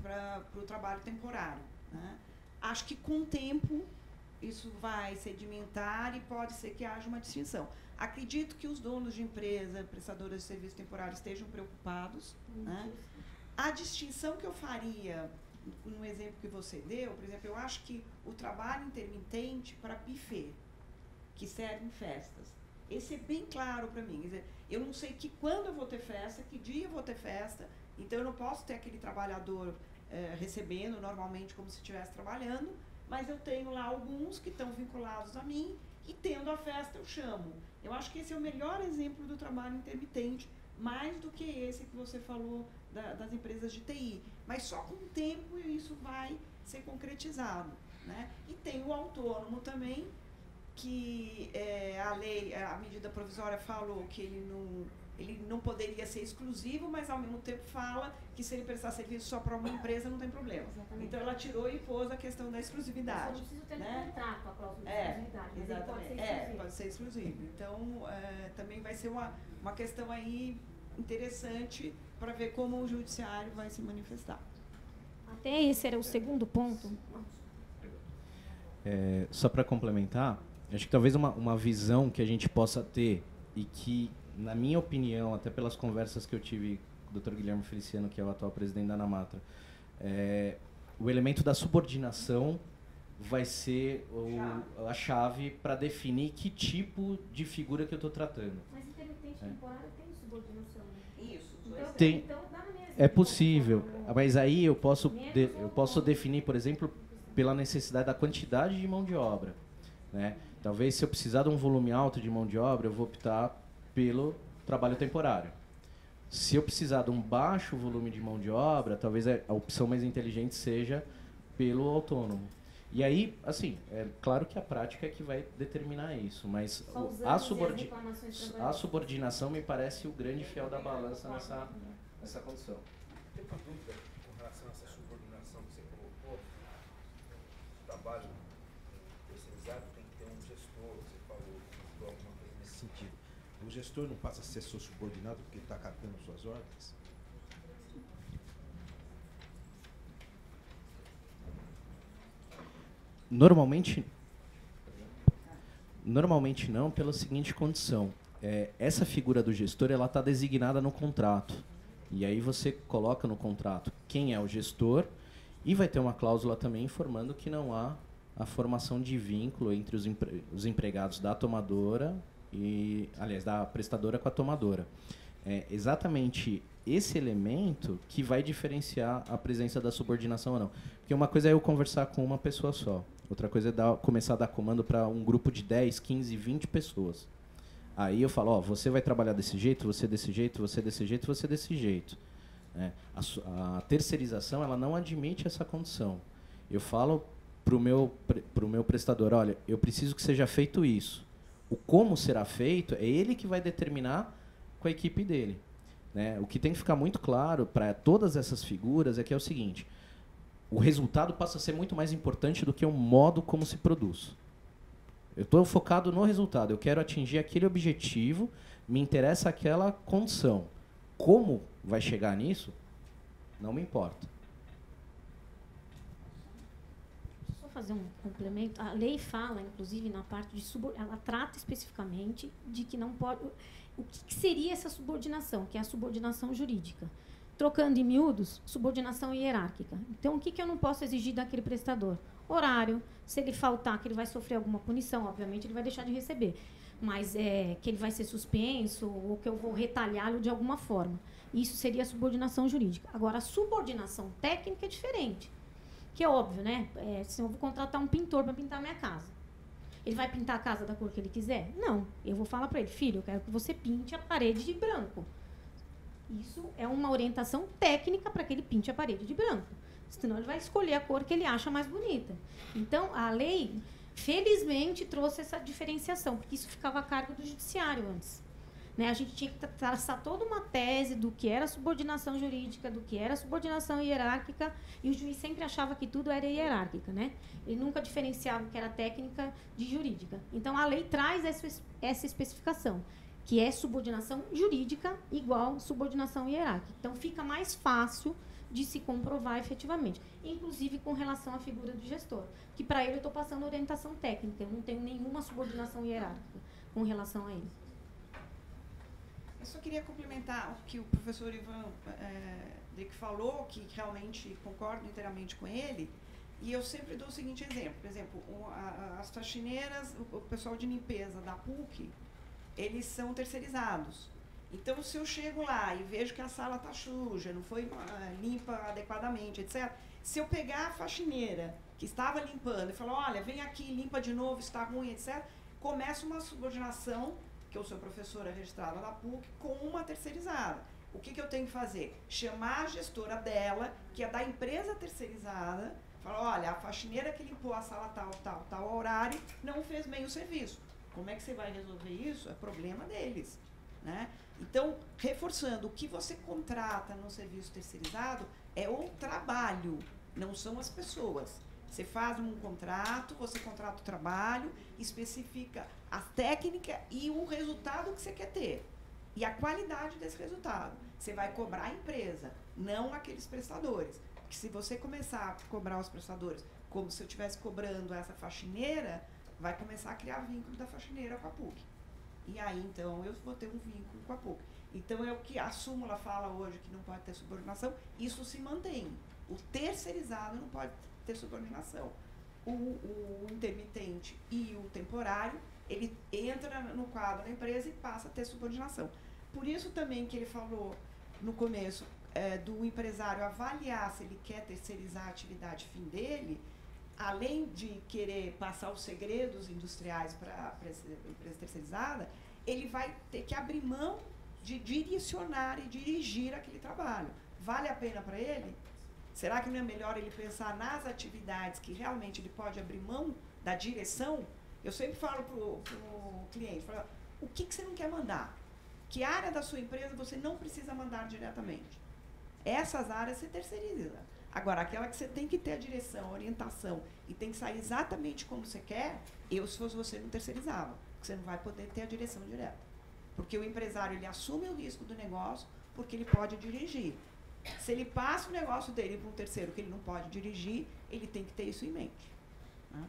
para o trabalho temporário, né? Acho que, com o tempo, isso vai sedimentar e pode ser que haja uma distinção. Acredito que os donos de empresa, prestadoras de serviço temporário, estejam preocupados, né? A distinção que eu faria, no exemplo que você deu, por exemplo, eu acho que o trabalho intermitente para buffet, que servem festas. Esse é bem claro para mim. Quer dizer, eu não sei quando eu vou ter festa, que dia eu vou ter festa, então eu não posso ter aquele trabalhador recebendo normalmente como se estivesse trabalhando, mas eu tenho lá alguns que estão vinculados a mim e tendo a festa eu chamo. Eu acho que esse é o melhor exemplo do trabalho intermitente, mais do que esse que você falou das empresas de TI. Mas só com o tempo isso vai ser concretizado, né? E tem o autônomo também, que a medida provisória falou que ele não poderia ser exclusivo, mas ao mesmo tempo fala que se ele prestar serviço só para uma empresa não tem problema. Exatamente. Então ela tirou e pôs a questão da exclusividade. Eu só não preciso ter né? no contrato a cláusula de exclusividade, mas ele pode ser exclusivo. Pode ser exclusivo. Então também vai ser uma questão aí interessante para ver como o judiciário vai se manifestar. Até esse era o segundo ponto. Só para complementar, acho que talvez uma visão que a gente possa ter e que, na minha opinião, até pelas conversas que eu tive com o Dr. Guilherme Feliciano, que é o atual presidente da ANAMATRA, o elemento da subordinação vai ser a chave para definir que tipo de figura que eu estou tratando. Mas intermitente temporário tem subordinação. Isso. Então dá mesmo. É possível, mas aí eu posso definir, por exemplo, pela necessidade da quantidade de mão de obra, né? Talvez, se eu precisar de um volume alto de mão de obra, eu vou optar pelo trabalho temporário. Se eu precisar de um baixo volume de mão de obra, talvez a opção mais inteligente seja pelo autônomo. E aí, assim, é claro que a prática é que vai determinar isso, mas a subordinação me parece o grande fiel da balança nessa condição. Tem uma dúvida com relação a essa subordinação que você colocou. O trabalho terceirizado tem que ter um gestor, você falou alguma coisa nesse sentido. O gestor não passa a ser seu subordinado porque ele está acatando suas ordens? Normalmente não, pela seguinte condição. Essa figura do gestor ela está designada no contrato. E aí você coloca no contrato quem é o gestor e vai ter uma cláusula também informando que não há a formação de vínculo entre os empregados da tomadora da prestadora com a tomadora. É exatamente esse elemento que vai diferenciar a presença da subordinação ou não. Porque uma coisa é eu conversar com uma pessoa só. Outra coisa é começar a dar comando para um grupo de 10, 15, 20 pessoas. Aí eu falo, você vai trabalhar desse jeito, você desse jeito, você desse jeito, você desse jeito. A terceirização ela não admite essa condição. Eu falo para o meu prestador, olha, eu preciso que seja feito isso. O como será feito é ele que vai determinar com a equipe dele. Né? O que tem que ficar muito claro para todas essas figuras é que é o seguinte, o resultado passa a ser muito mais importante do que o modo como se produz. Eu estou focado no resultado, eu quero atingir aquele objetivo, me interessa aquela condição. Como vai chegar nisso, não me importa. Só fazer um complemento. A lei fala, inclusive, na parte de ela trata especificamente de que não pode... O que seria essa subordinação, que é a subordinação jurídica? Trocando em miúdos, subordinação hierárquica. Então, o que eu não posso exigir daquele prestador? Horário, se ele faltar, que ele vai sofrer alguma punição, obviamente ele vai deixar de receber. Mas que ele vai ser suspenso ou que eu vou retalhá-lo de alguma forma. Isso seria a subordinação jurídica. Agora, a subordinação técnica é diferente. Que é óbvio, né? Se eu vou contratar um pintor para pintar a minha casa, ele vai pintar a casa da cor que ele quiser? Não. Eu vou falar para ele, filho, eu quero que você pinte a parede de branco. Isso é uma orientação técnica para que ele pinte a parede de branco. Senão ele vai escolher a cor que ele acha mais bonita. Então, a lei, felizmente, trouxe essa diferenciação, porque isso ficava a cargo do judiciário antes. Né? A gente tinha que traçar toda uma tese do que era subordinação jurídica, do que era subordinação hierárquica, e o juiz sempre achava que tudo era hierárquica. Né? Ele nunca diferenciava o que era técnica de jurídica. Então, a lei traz essa especificação, que é subordinação jurídica igual subordinação hierárquica. Então, fica mais fácil de se comprovar efetivamente, inclusive com relação à figura do gestor, que para ele eu estou passando orientação técnica, eu não tenho nenhuma subordinação hierárquica com relação a ele. Eu só queria complementar o que o professor Ivan Drick falou, que realmente concordo inteiramente com ele. E eu sempre dou o seguinte exemplo. Por exemplo, as faxineiras, o pessoal de limpeza da PUC, eles são terceirizados. Então, se eu chego lá e vejo que a sala está suja, não foi limpa adequadamente, etc., se eu pegar a faxineira que estava limpando e falar, olha, vem aqui, limpa de novo, está ruim, etc., começa uma subordinação, que eu sou professora registrada da PUC, com uma terceirizada. O que eu tenho que fazer? Chamar a gestora dela, que é da empresa terceirizada, falar, olha, a faxineira que limpou a sala tal horário, não fez bem o serviço. Como é que você vai resolver isso? É problema deles, né? Então, reforçando, o que você contrata no serviço terceirizado é o trabalho, não são as pessoas. Você faz um contrato, você contrata o trabalho, especifica a técnica e o resultado que você quer ter. E a qualidade desse resultado. Você vai cobrar a empresa, não aqueles prestadores. Porque se você começar a cobrar os prestadores como se eu estivesse cobrando essa faxineira, vai começar a criar vínculo da faxineira com a PUC. E aí, então, eu vou ter um vínculo com a PUC. Então, é o que a súmula fala hoje, que não pode ter subordinação, isso se mantém. O terceirizado não pode ter subordinação. O intermitente e o temporário, ele entra no quadro da empresa e passa a ter subordinação. Por isso também que ele falou no começo do empresário avaliar se ele quer terceirizar a atividade fim dele, além de querer passar os segredos industriais para a empresa terceirizada, ele vai ter que abrir mão de direcionar e dirigir aquele trabalho. Vale a pena para ele? Será que não é melhor ele pensar nas atividades que realmente ele pode abrir mão da direção? Eu sempre falo para o cliente, o que você não quer mandar? Que área da sua empresa você não precisa mandar diretamente? Essas áreas você terceiriza. Agora, aquela que você tem que ter a direção, a orientação e tem que sair exatamente como você quer, se fosse você, não terceirizava. Porque você não vai poder ter a direção direta. Porque o empresário, ele assume o risco do negócio porque ele pode dirigir. Se ele passa o negócio dele para um terceiro que ele não pode dirigir, ele tem que ter isso em mente. Né?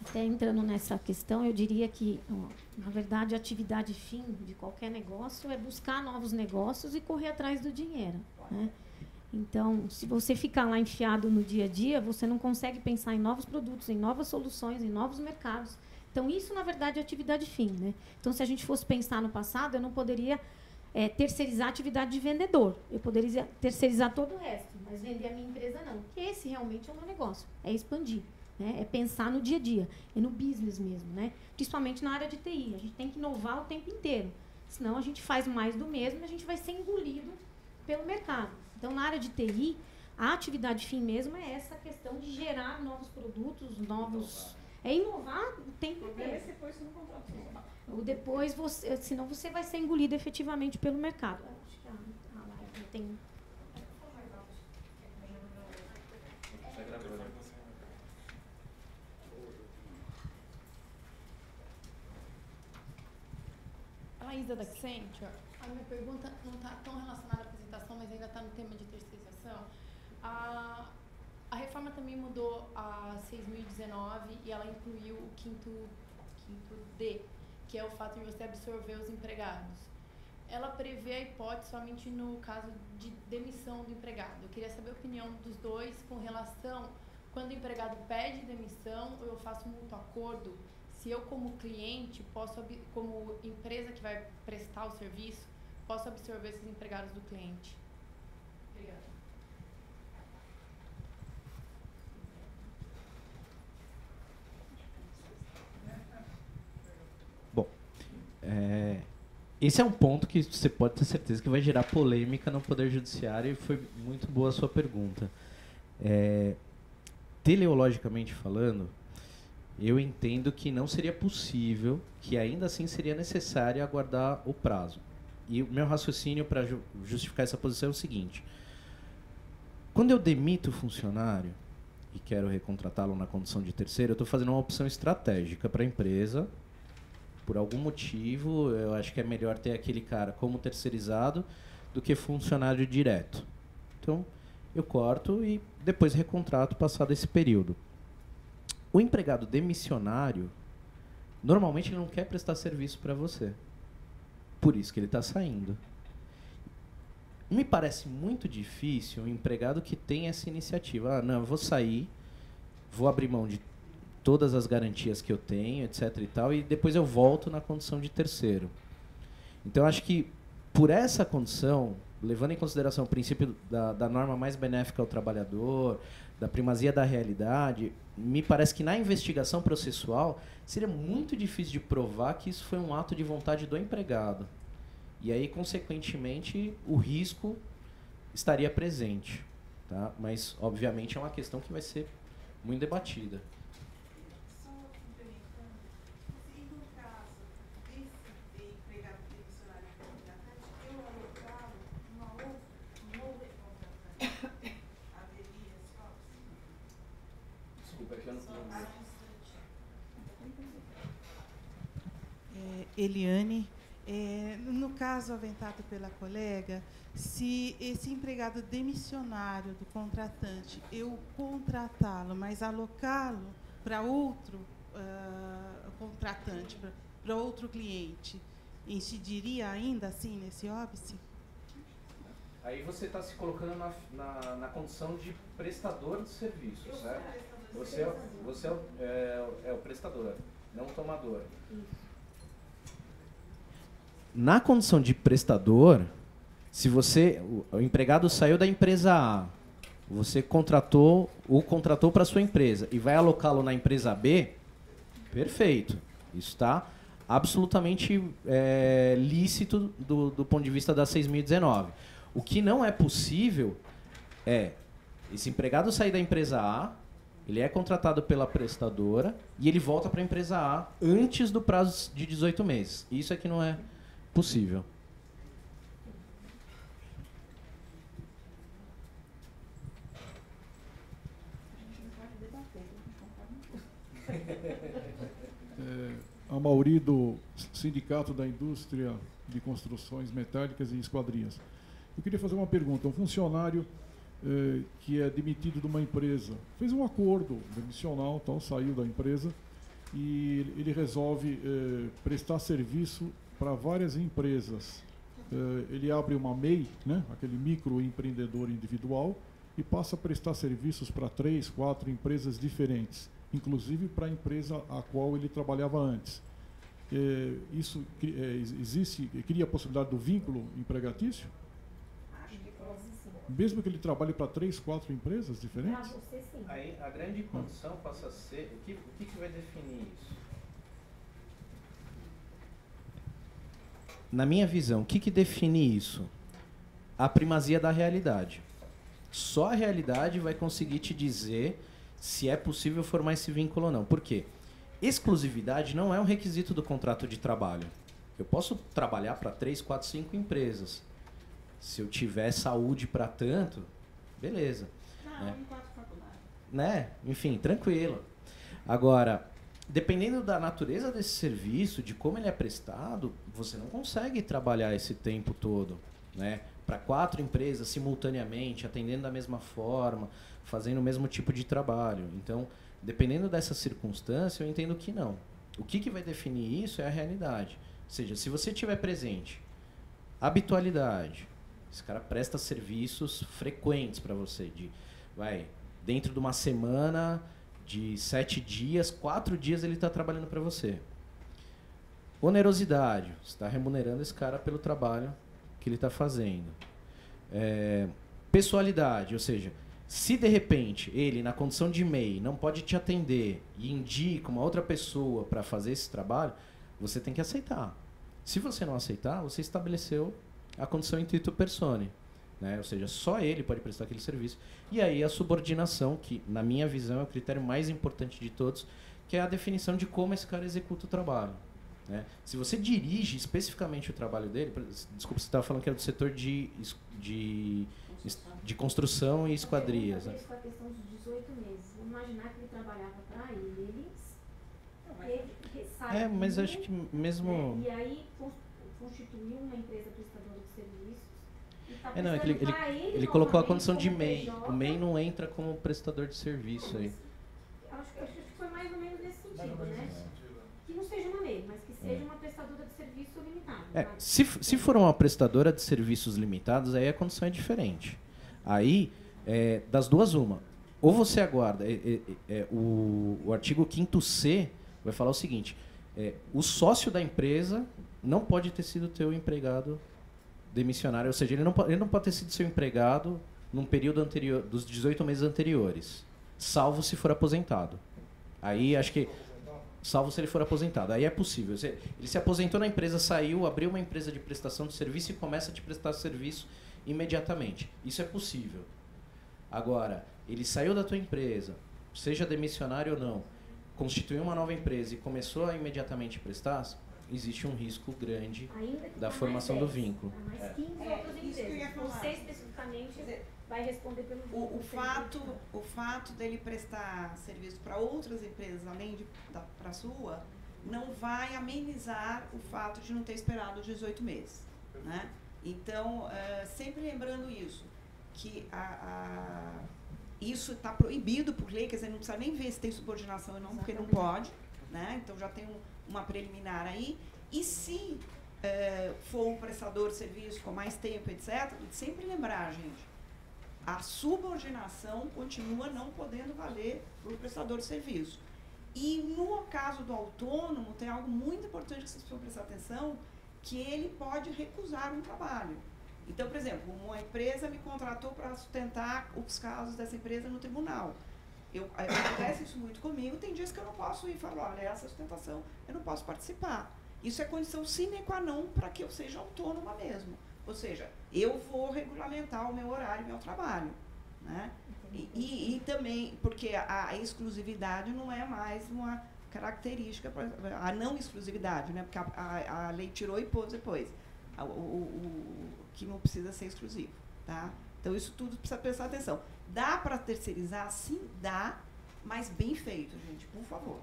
Até entrando nessa questão, eu diria que, na verdade, a atividade fim de qualquer negócio é buscar novos negócios e correr atrás do dinheiro. Né? Então, se você ficar lá enfiado no dia a dia, você não consegue pensar em novos produtos, em novas soluções, em novos mercados. Então, isso, na verdade, é atividade fim. Né? Então, se a gente fosse pensar no passado, eu não poderia terceirizar a atividade de vendedor. Eu poderia terceirizar todo o resto, mas vender a minha empresa não. Porque esse realmente é o meu negócio, é expandir. Né? É pensar no dia a dia, é no business mesmo. Né? Principalmente na área de TI. A gente tem que inovar o tempo inteiro. Senão, a gente faz mais do mesmo e a gente vai ser engolido pelo mercado. Então, na área de TI, a atividade fim mesmo é essa questão de gerar novos produtos, novos... É inovar o tempo inteiro. Depois você não contrata. Ou depois, senão você vai ser engolido efetivamente pelo mercado. Acho que a live tem... A Laísa da Accenture, a minha pergunta não está tão relacionada à apresentação, mas ainda está no tema de terceirização. A reforma também mudou a 6.019 e ela incluiu o quinto D, que é o fato de você absorver os empregados. Ela prevê a hipótese somente no caso de demissão do empregado. Eu queria saber a opinião dos dois com relação quando o empregado pede demissão ou eu faço um mútuo acordo, se eu como cliente, como empresa que vai prestar o serviço, posso absorver esses empregados do cliente. Obrigada. Bom, esse é um ponto que você pode ter certeza que vai gerar polêmica no Poder Judiciário e foi muito boa a sua pergunta. Teleologicamente falando, eu entendo que não seria possível, que ainda assim seria necessário aguardar o prazo. E o meu raciocínio para justificar essa posição é o seguinte. Quando eu demito o funcionário e quero recontratá-lo na condição de terceiro, eu estou fazendo uma opção estratégica para a empresa. Por algum motivo, eu acho que é melhor ter aquele cara como terceirizado do que funcionário direto. Então, eu corto e depois recontrato passado esse período. O empregado demissionário, normalmente ele não quer prestar serviço para você. Por isso que ele está saindo. Me parece muito difícil um empregado que tem essa iniciativa. Ah, não, eu vou sair, vou abrir mão de todas as garantias que eu tenho, etc. e tal, e depois eu volto na condição de terceiro. Então, acho que por essa condição, levando em consideração o princípio da norma mais benéfica ao trabalhador, da primazia da realidade, me parece que na investigação processual seria muito difícil de provar que isso foi um ato de vontade do empregado. E aí, consequentemente, o risco estaria presente. Tá? Mas, obviamente, é uma questão que vai ser muito debatida. Só complementando, se no caso desse empregado previsionário contratante, eu alocá-lo um novo contratante, haveria só? Desculpa, é que eu não Eliane, no caso aventado pela colega, se esse empregado demissionário do contratante, eu contratá-lo, mas alocá-lo para outro contratante, para outro cliente, incidiria ainda assim nesse óbice? Aí você está se colocando na condição de prestador de serviço, certo? Você é o prestador, não o tomador. Na condição de prestador, se o empregado saiu da empresa A, você contratou para a sua empresa e vai alocá-lo na empresa B, perfeito. Isso está absolutamente lícito do ponto de vista da 6.019. O que não é possível é esse empregado sair da empresa A, ele é contratado pela prestadora e ele volta para a empresa A antes do prazo de 18 meses. Isso é que não é possível. A Mauri, do Sindicato da Indústria de Construções Metálicas e Esquadrias. Eu queria fazer uma pergunta. Um funcionário que é demitido de uma empresa, fez um acordo demissional, tal, saiu da empresa e ele resolve prestar serviço para várias empresas. Ele abre uma MEI, né, aquele microempreendedor individual, e passa a prestar serviços para 3, 4 empresas diferentes, inclusive para a empresa a qual ele trabalhava antes. Isso cria a possibilidade do vínculo empregatício? Mesmo que ele trabalhe para 3, 4 empresas diferentes? Para você, sim. Aí a grande condição passa a ser... O que vai definir isso? Na minha visão, o que define isso? A primazia da realidade. Só a realidade vai conseguir te dizer se é possível formar esse vínculo ou não. Por quê? Exclusividade não é um requisito do contrato de trabalho. Eu posso trabalhar para 3, 4, 5 empresas. Se eu tiver saúde para tanto, beleza. Né? Enfim, tranquilo. Agora, dependendo da natureza desse serviço, de como ele é prestado, você não consegue trabalhar esse tempo todo, né? Para 4 empresas simultaneamente, atendendo da mesma forma, fazendo o mesmo tipo de trabalho. Então, dependendo dessa circunstância, eu entendo que não. O que vai definir isso é a realidade. Ou seja, se você tiver presente habitualidade, esse cara presta serviços frequentes para você, dentro de uma semana, de 7 dias, 4 dias ele está trabalhando para você. Onerosidade, você está remunerando esse cara pelo trabalho que ele está fazendo. Pessoalidade, ou seja, se de repente ele, na condição de MEI, não pode te atender e indica uma outra pessoa para fazer esse trabalho, você tem que aceitar. Se você não aceitar, você estabeleceu a condição intuito persone, né? Ou seja, só ele pode prestar aquele serviço. E aí a subordinação, que na minha visão é o critério mais importante de todos, que é a definição de como esse cara executa o trabalho, né? Se você dirige especificamente o trabalho dele, desculpa, você estava falando que era do setor de construção e esquadrias. Isso com a questão dos 18 meses. Vamos imaginar que ele trabalhava para eles. Ele saiu, mas acho que mesmo... Né? E aí constituiu uma empresa prestadora de serviços. Ele colocou a condição de MEI. O MEI não entra como prestador de serviço aí. Acho que foi mais ou menos nesse sentido, né? Que não seja uma MEI, mas que seja uma prestadora de serviço limitada. Se for uma prestadora de serviços limitados, aí a condição é diferente. Aí, das duas, uma. Ou você aguarda... o artigo 5º-C vai falar o seguinte: o sócio da empresa não pode ter sido teu empregado demissionário, ou seja, ele não pode ter sido seu empregado num período anterior, dos 18 meses anteriores, salvo se for aposentado. Aí, acho que... Salvo se ele for aposentado. Aí é possível. Ele se aposentou na empresa, saiu, abriu uma empresa de prestação de serviço e começa a te prestar serviço imediatamente. Isso é possível. Agora, ele saiu da tua empresa, seja demissionário ou não, constituiu uma nova empresa e começou a imediatamente prestar, existe um risco grande da formação do vínculo. Mais 15 outras empresas. Você especificamente vai responder pelo vínculo. O fato dele prestar serviço para outras empresas, além para a sua, não vai amenizar o fato de não ter esperado os 18 meses. Né? Então, sempre lembrando isso, que isso está proibido por lei, quer dizer, não precisa nem ver se tem subordinação ou não, porque não pode. Né? Então, já tem uma preliminar aí. E se for um prestador de serviço com mais tempo, etc., sempre lembrar, gente, a subordinação continua não podendo valer para o prestador de serviço. E no caso do autônomo, tem algo muito importante que vocês precisam prestar atenção, que ele pode recusar um trabalho. Então, por exemplo, uma empresa me contratou para sustentar os casos dessa empresa no tribunal. Acontece isso muito comigo, tem dias que eu não posso ir e falar, olha, essa sustentação eu não posso participar. Isso é condição sine qua non para que eu seja autônoma mesmo. Ou seja, eu vou regulamentar o meu horário e meu trabalho. Né? E também, porque a exclusividade não é mais uma característica, a não exclusividade, né? Porque a lei tirou e pôs depois, que não precisa ser exclusivo. Tá? Então, isso tudo precisa prestar atenção. Dá para terceirizar? Sim, dá, mas bem feito, gente, por favor.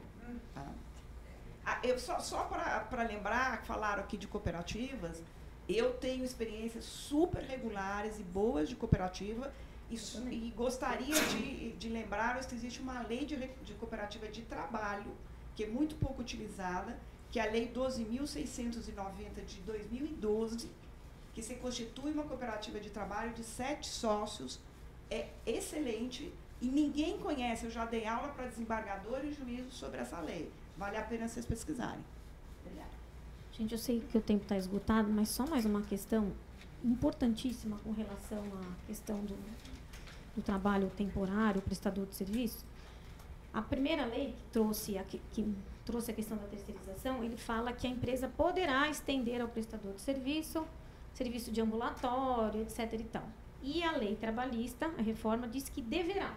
Tá? Só para lembrar, falaram aqui de cooperativas, eu tenho experiências super regulares e boas de cooperativa e gostaria de lembrar que existe uma lei de cooperativa de trabalho, que é muito pouco utilizada, que é a Lei 12.690 de 2012, que se constitui uma cooperativa de trabalho de 7 sócios, é excelente e ninguém conhece. Eu já dei aula para desembargador e juízo sobre essa lei. Vale a pena vocês pesquisarem. Gente, eu sei que o tempo está esgotado, mas só mais uma questão importantíssima com relação à questão do trabalho temporário, prestador de serviço. A primeira lei que trouxe a questão da terceirização, ele fala que a empresa poderá estender ao prestador de serviço de ambulatório, etc. e tal. E a lei trabalhista, a reforma, diz que deverá.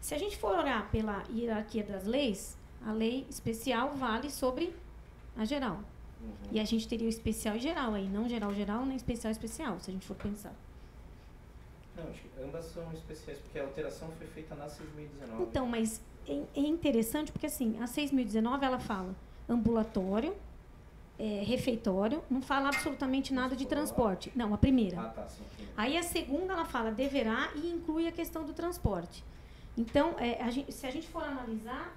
Se a gente for olhar pela hierarquia das leis, a lei especial vale sobre a geral. Uhum. E a gente teria o especial e geral aí, não geral, nem especial, se a gente for pensar. Não, acho que ambas são especiais, porque a alteração foi feita na 6.019. Então, mas é interessante, porque assim, a 6.019, ela fala ambulatório, refeitório, não fala absolutamente nada de transporte. Não, a primeira. Ah, tá, sim. Aí a segunda, ela fala deverá e inclui a questão do transporte. Então, se a gente for analisar,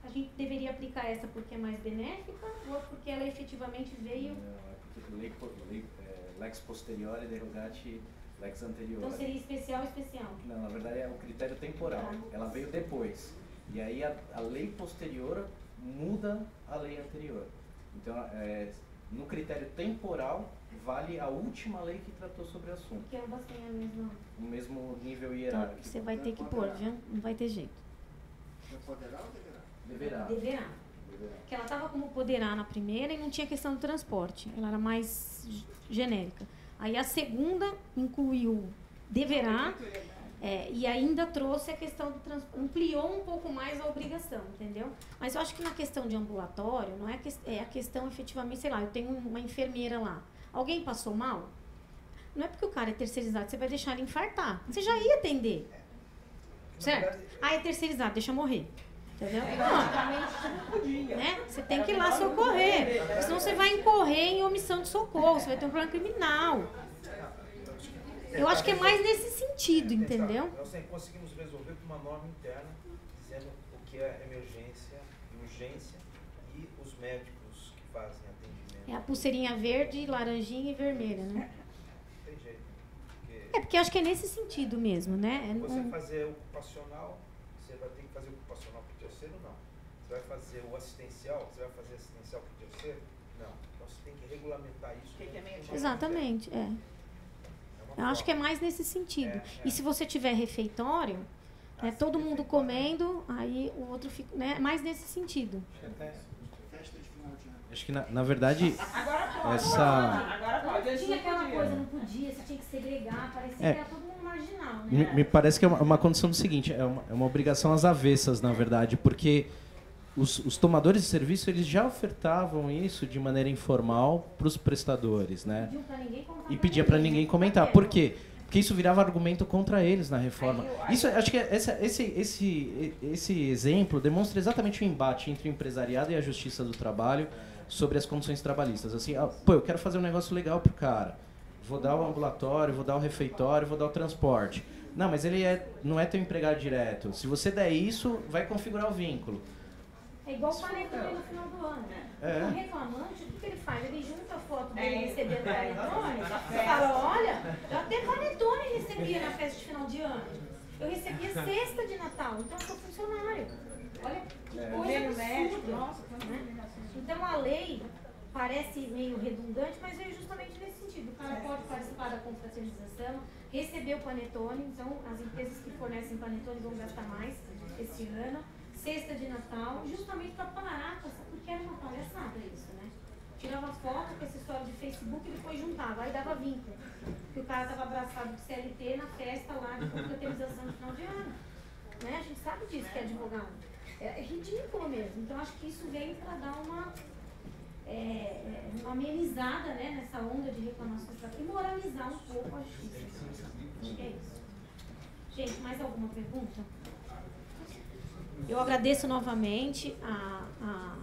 a gente deveria aplicar essa porque é mais benéfica ou porque ela efetivamente veio... Não, é porque lex posteriori derogati lex anterior. Então seria especial. Não, na verdade é o critério temporal. Ela veio depois. E aí a lei posterior muda a lei anterior. Então, no critério temporal, vale a última lei que tratou sobre o assunto. Porque ambas têm o mesmo nível hierárquico. Então, você vai ter que pôr, viu? Não vai ter jeito. Poderá ou deverá? Deverá. Porque ela estava como poderá na primeira e não tinha questão do transporte. Ela era mais genérica. Aí a segunda incluiu deverá e ainda trouxe a questão do transporte. Ampliou um pouco mais a obrigação, entendeu? Mas eu acho que na questão de ambulatório, não é a questão efetivamente, sei lá, eu tenho uma enfermeira lá. Alguém passou mal? Não é porque o cara é terceirizado, você vai deixar ele infartar. Você já ia atender. Certo? É terceirizado, deixa morrer. Entendeu? Não. Né? Você tem que ir lá socorrer. Senão você vai incorrer em omissão de socorro. Você vai ter um problema criminal. Eu acho que é mais nesse sentido, entendeu? Nós conseguimos resolver com uma norma interna, dizendo o que é emergência e urgência e os médicos que fazem atendimento. É a pulseirinha verde, laranjinha e vermelha, né? Tem jeito. Porque eu acho que é nesse sentido mesmo, né? Você fazer ocupacional, você vai ter que fazer ocupacional para o terceiro, não. Você vai fazer o assistencial, você vai fazer assistencial para o terceiro? Não. Então você tem que regulamentar isso. Exatamente, Eu acho que é mais nesse sentido. E se você tiver refeitório, né, todo mundo comendo, aí o outro fica, né, mais nesse sentido. Acho que, na verdade, essa... Agora pode. Tinha aquela coisa, não podia, você tinha que segregar, parecia que era todo mundo marginal, né? Me parece que é uma condição do seguinte, é uma obrigação às avessas, na verdade, porque os tomadores de serviço, eles já ofertavam isso de maneira informal para os prestadores, né? E pedia para ninguém comentar. Por quê? Porque isso virava argumento contra eles na reforma. Isso, acho que esse exemplo demonstra exatamente o embate entre o empresariado e a Justiça do Trabalho sobre as condições trabalhistas. Assim, eu quero fazer um negócio legal pro cara. Vou dar o ambulatório, vou dar o refeitório, vou dar o transporte. Não, mas ele não é teu empregado direto. Se você der isso, vai configurar o vínculo. É igual o panetone no final do ano. O reclamante, o que ele faz? Ele junta a foto dele recebendo panetone e fala, olha, eu até panetone recebia na festa de final de ano. Eu recebia cesta de Natal, então eu sou funcionário. Olha que coisa absurda. Né? Então a lei parece meio redundante, mas veio justamente nesse sentido. O cara pode participar da confraternização, receber o panetone, então as empresas que fornecem panetone vão gastar mais esse ano. Cesta de Natal, justamente para parar, porque era uma palhaçada isso, né? Tirava foto com essa história de Facebook e depois juntava, aí dava vínculo. Porque o cara estava abraçado com CLT na festa lá de confraternização de final de ano. Né? A gente sabe disso, que é advogado. É ridículo mesmo. Então, acho que isso veio para dar uma amenizada, né, nessa onda de reclamações e moralizar um pouco a justiça. Acho que é isso. Gente, mais alguma pergunta? Eu agradeço novamente a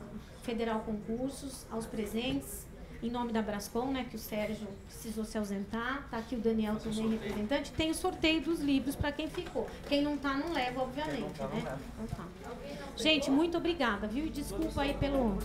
Federal Concursos, aos presentes, em nome da Brascom, né, que o Sérgio precisou se ausentar. Está aqui o Daniel também, representante. Tem o sorteio dos livros para quem ficou. Quem não está, não leva, obviamente. Né? Então, tá. Gente, muito obrigada, viu? E desculpa aí pelo...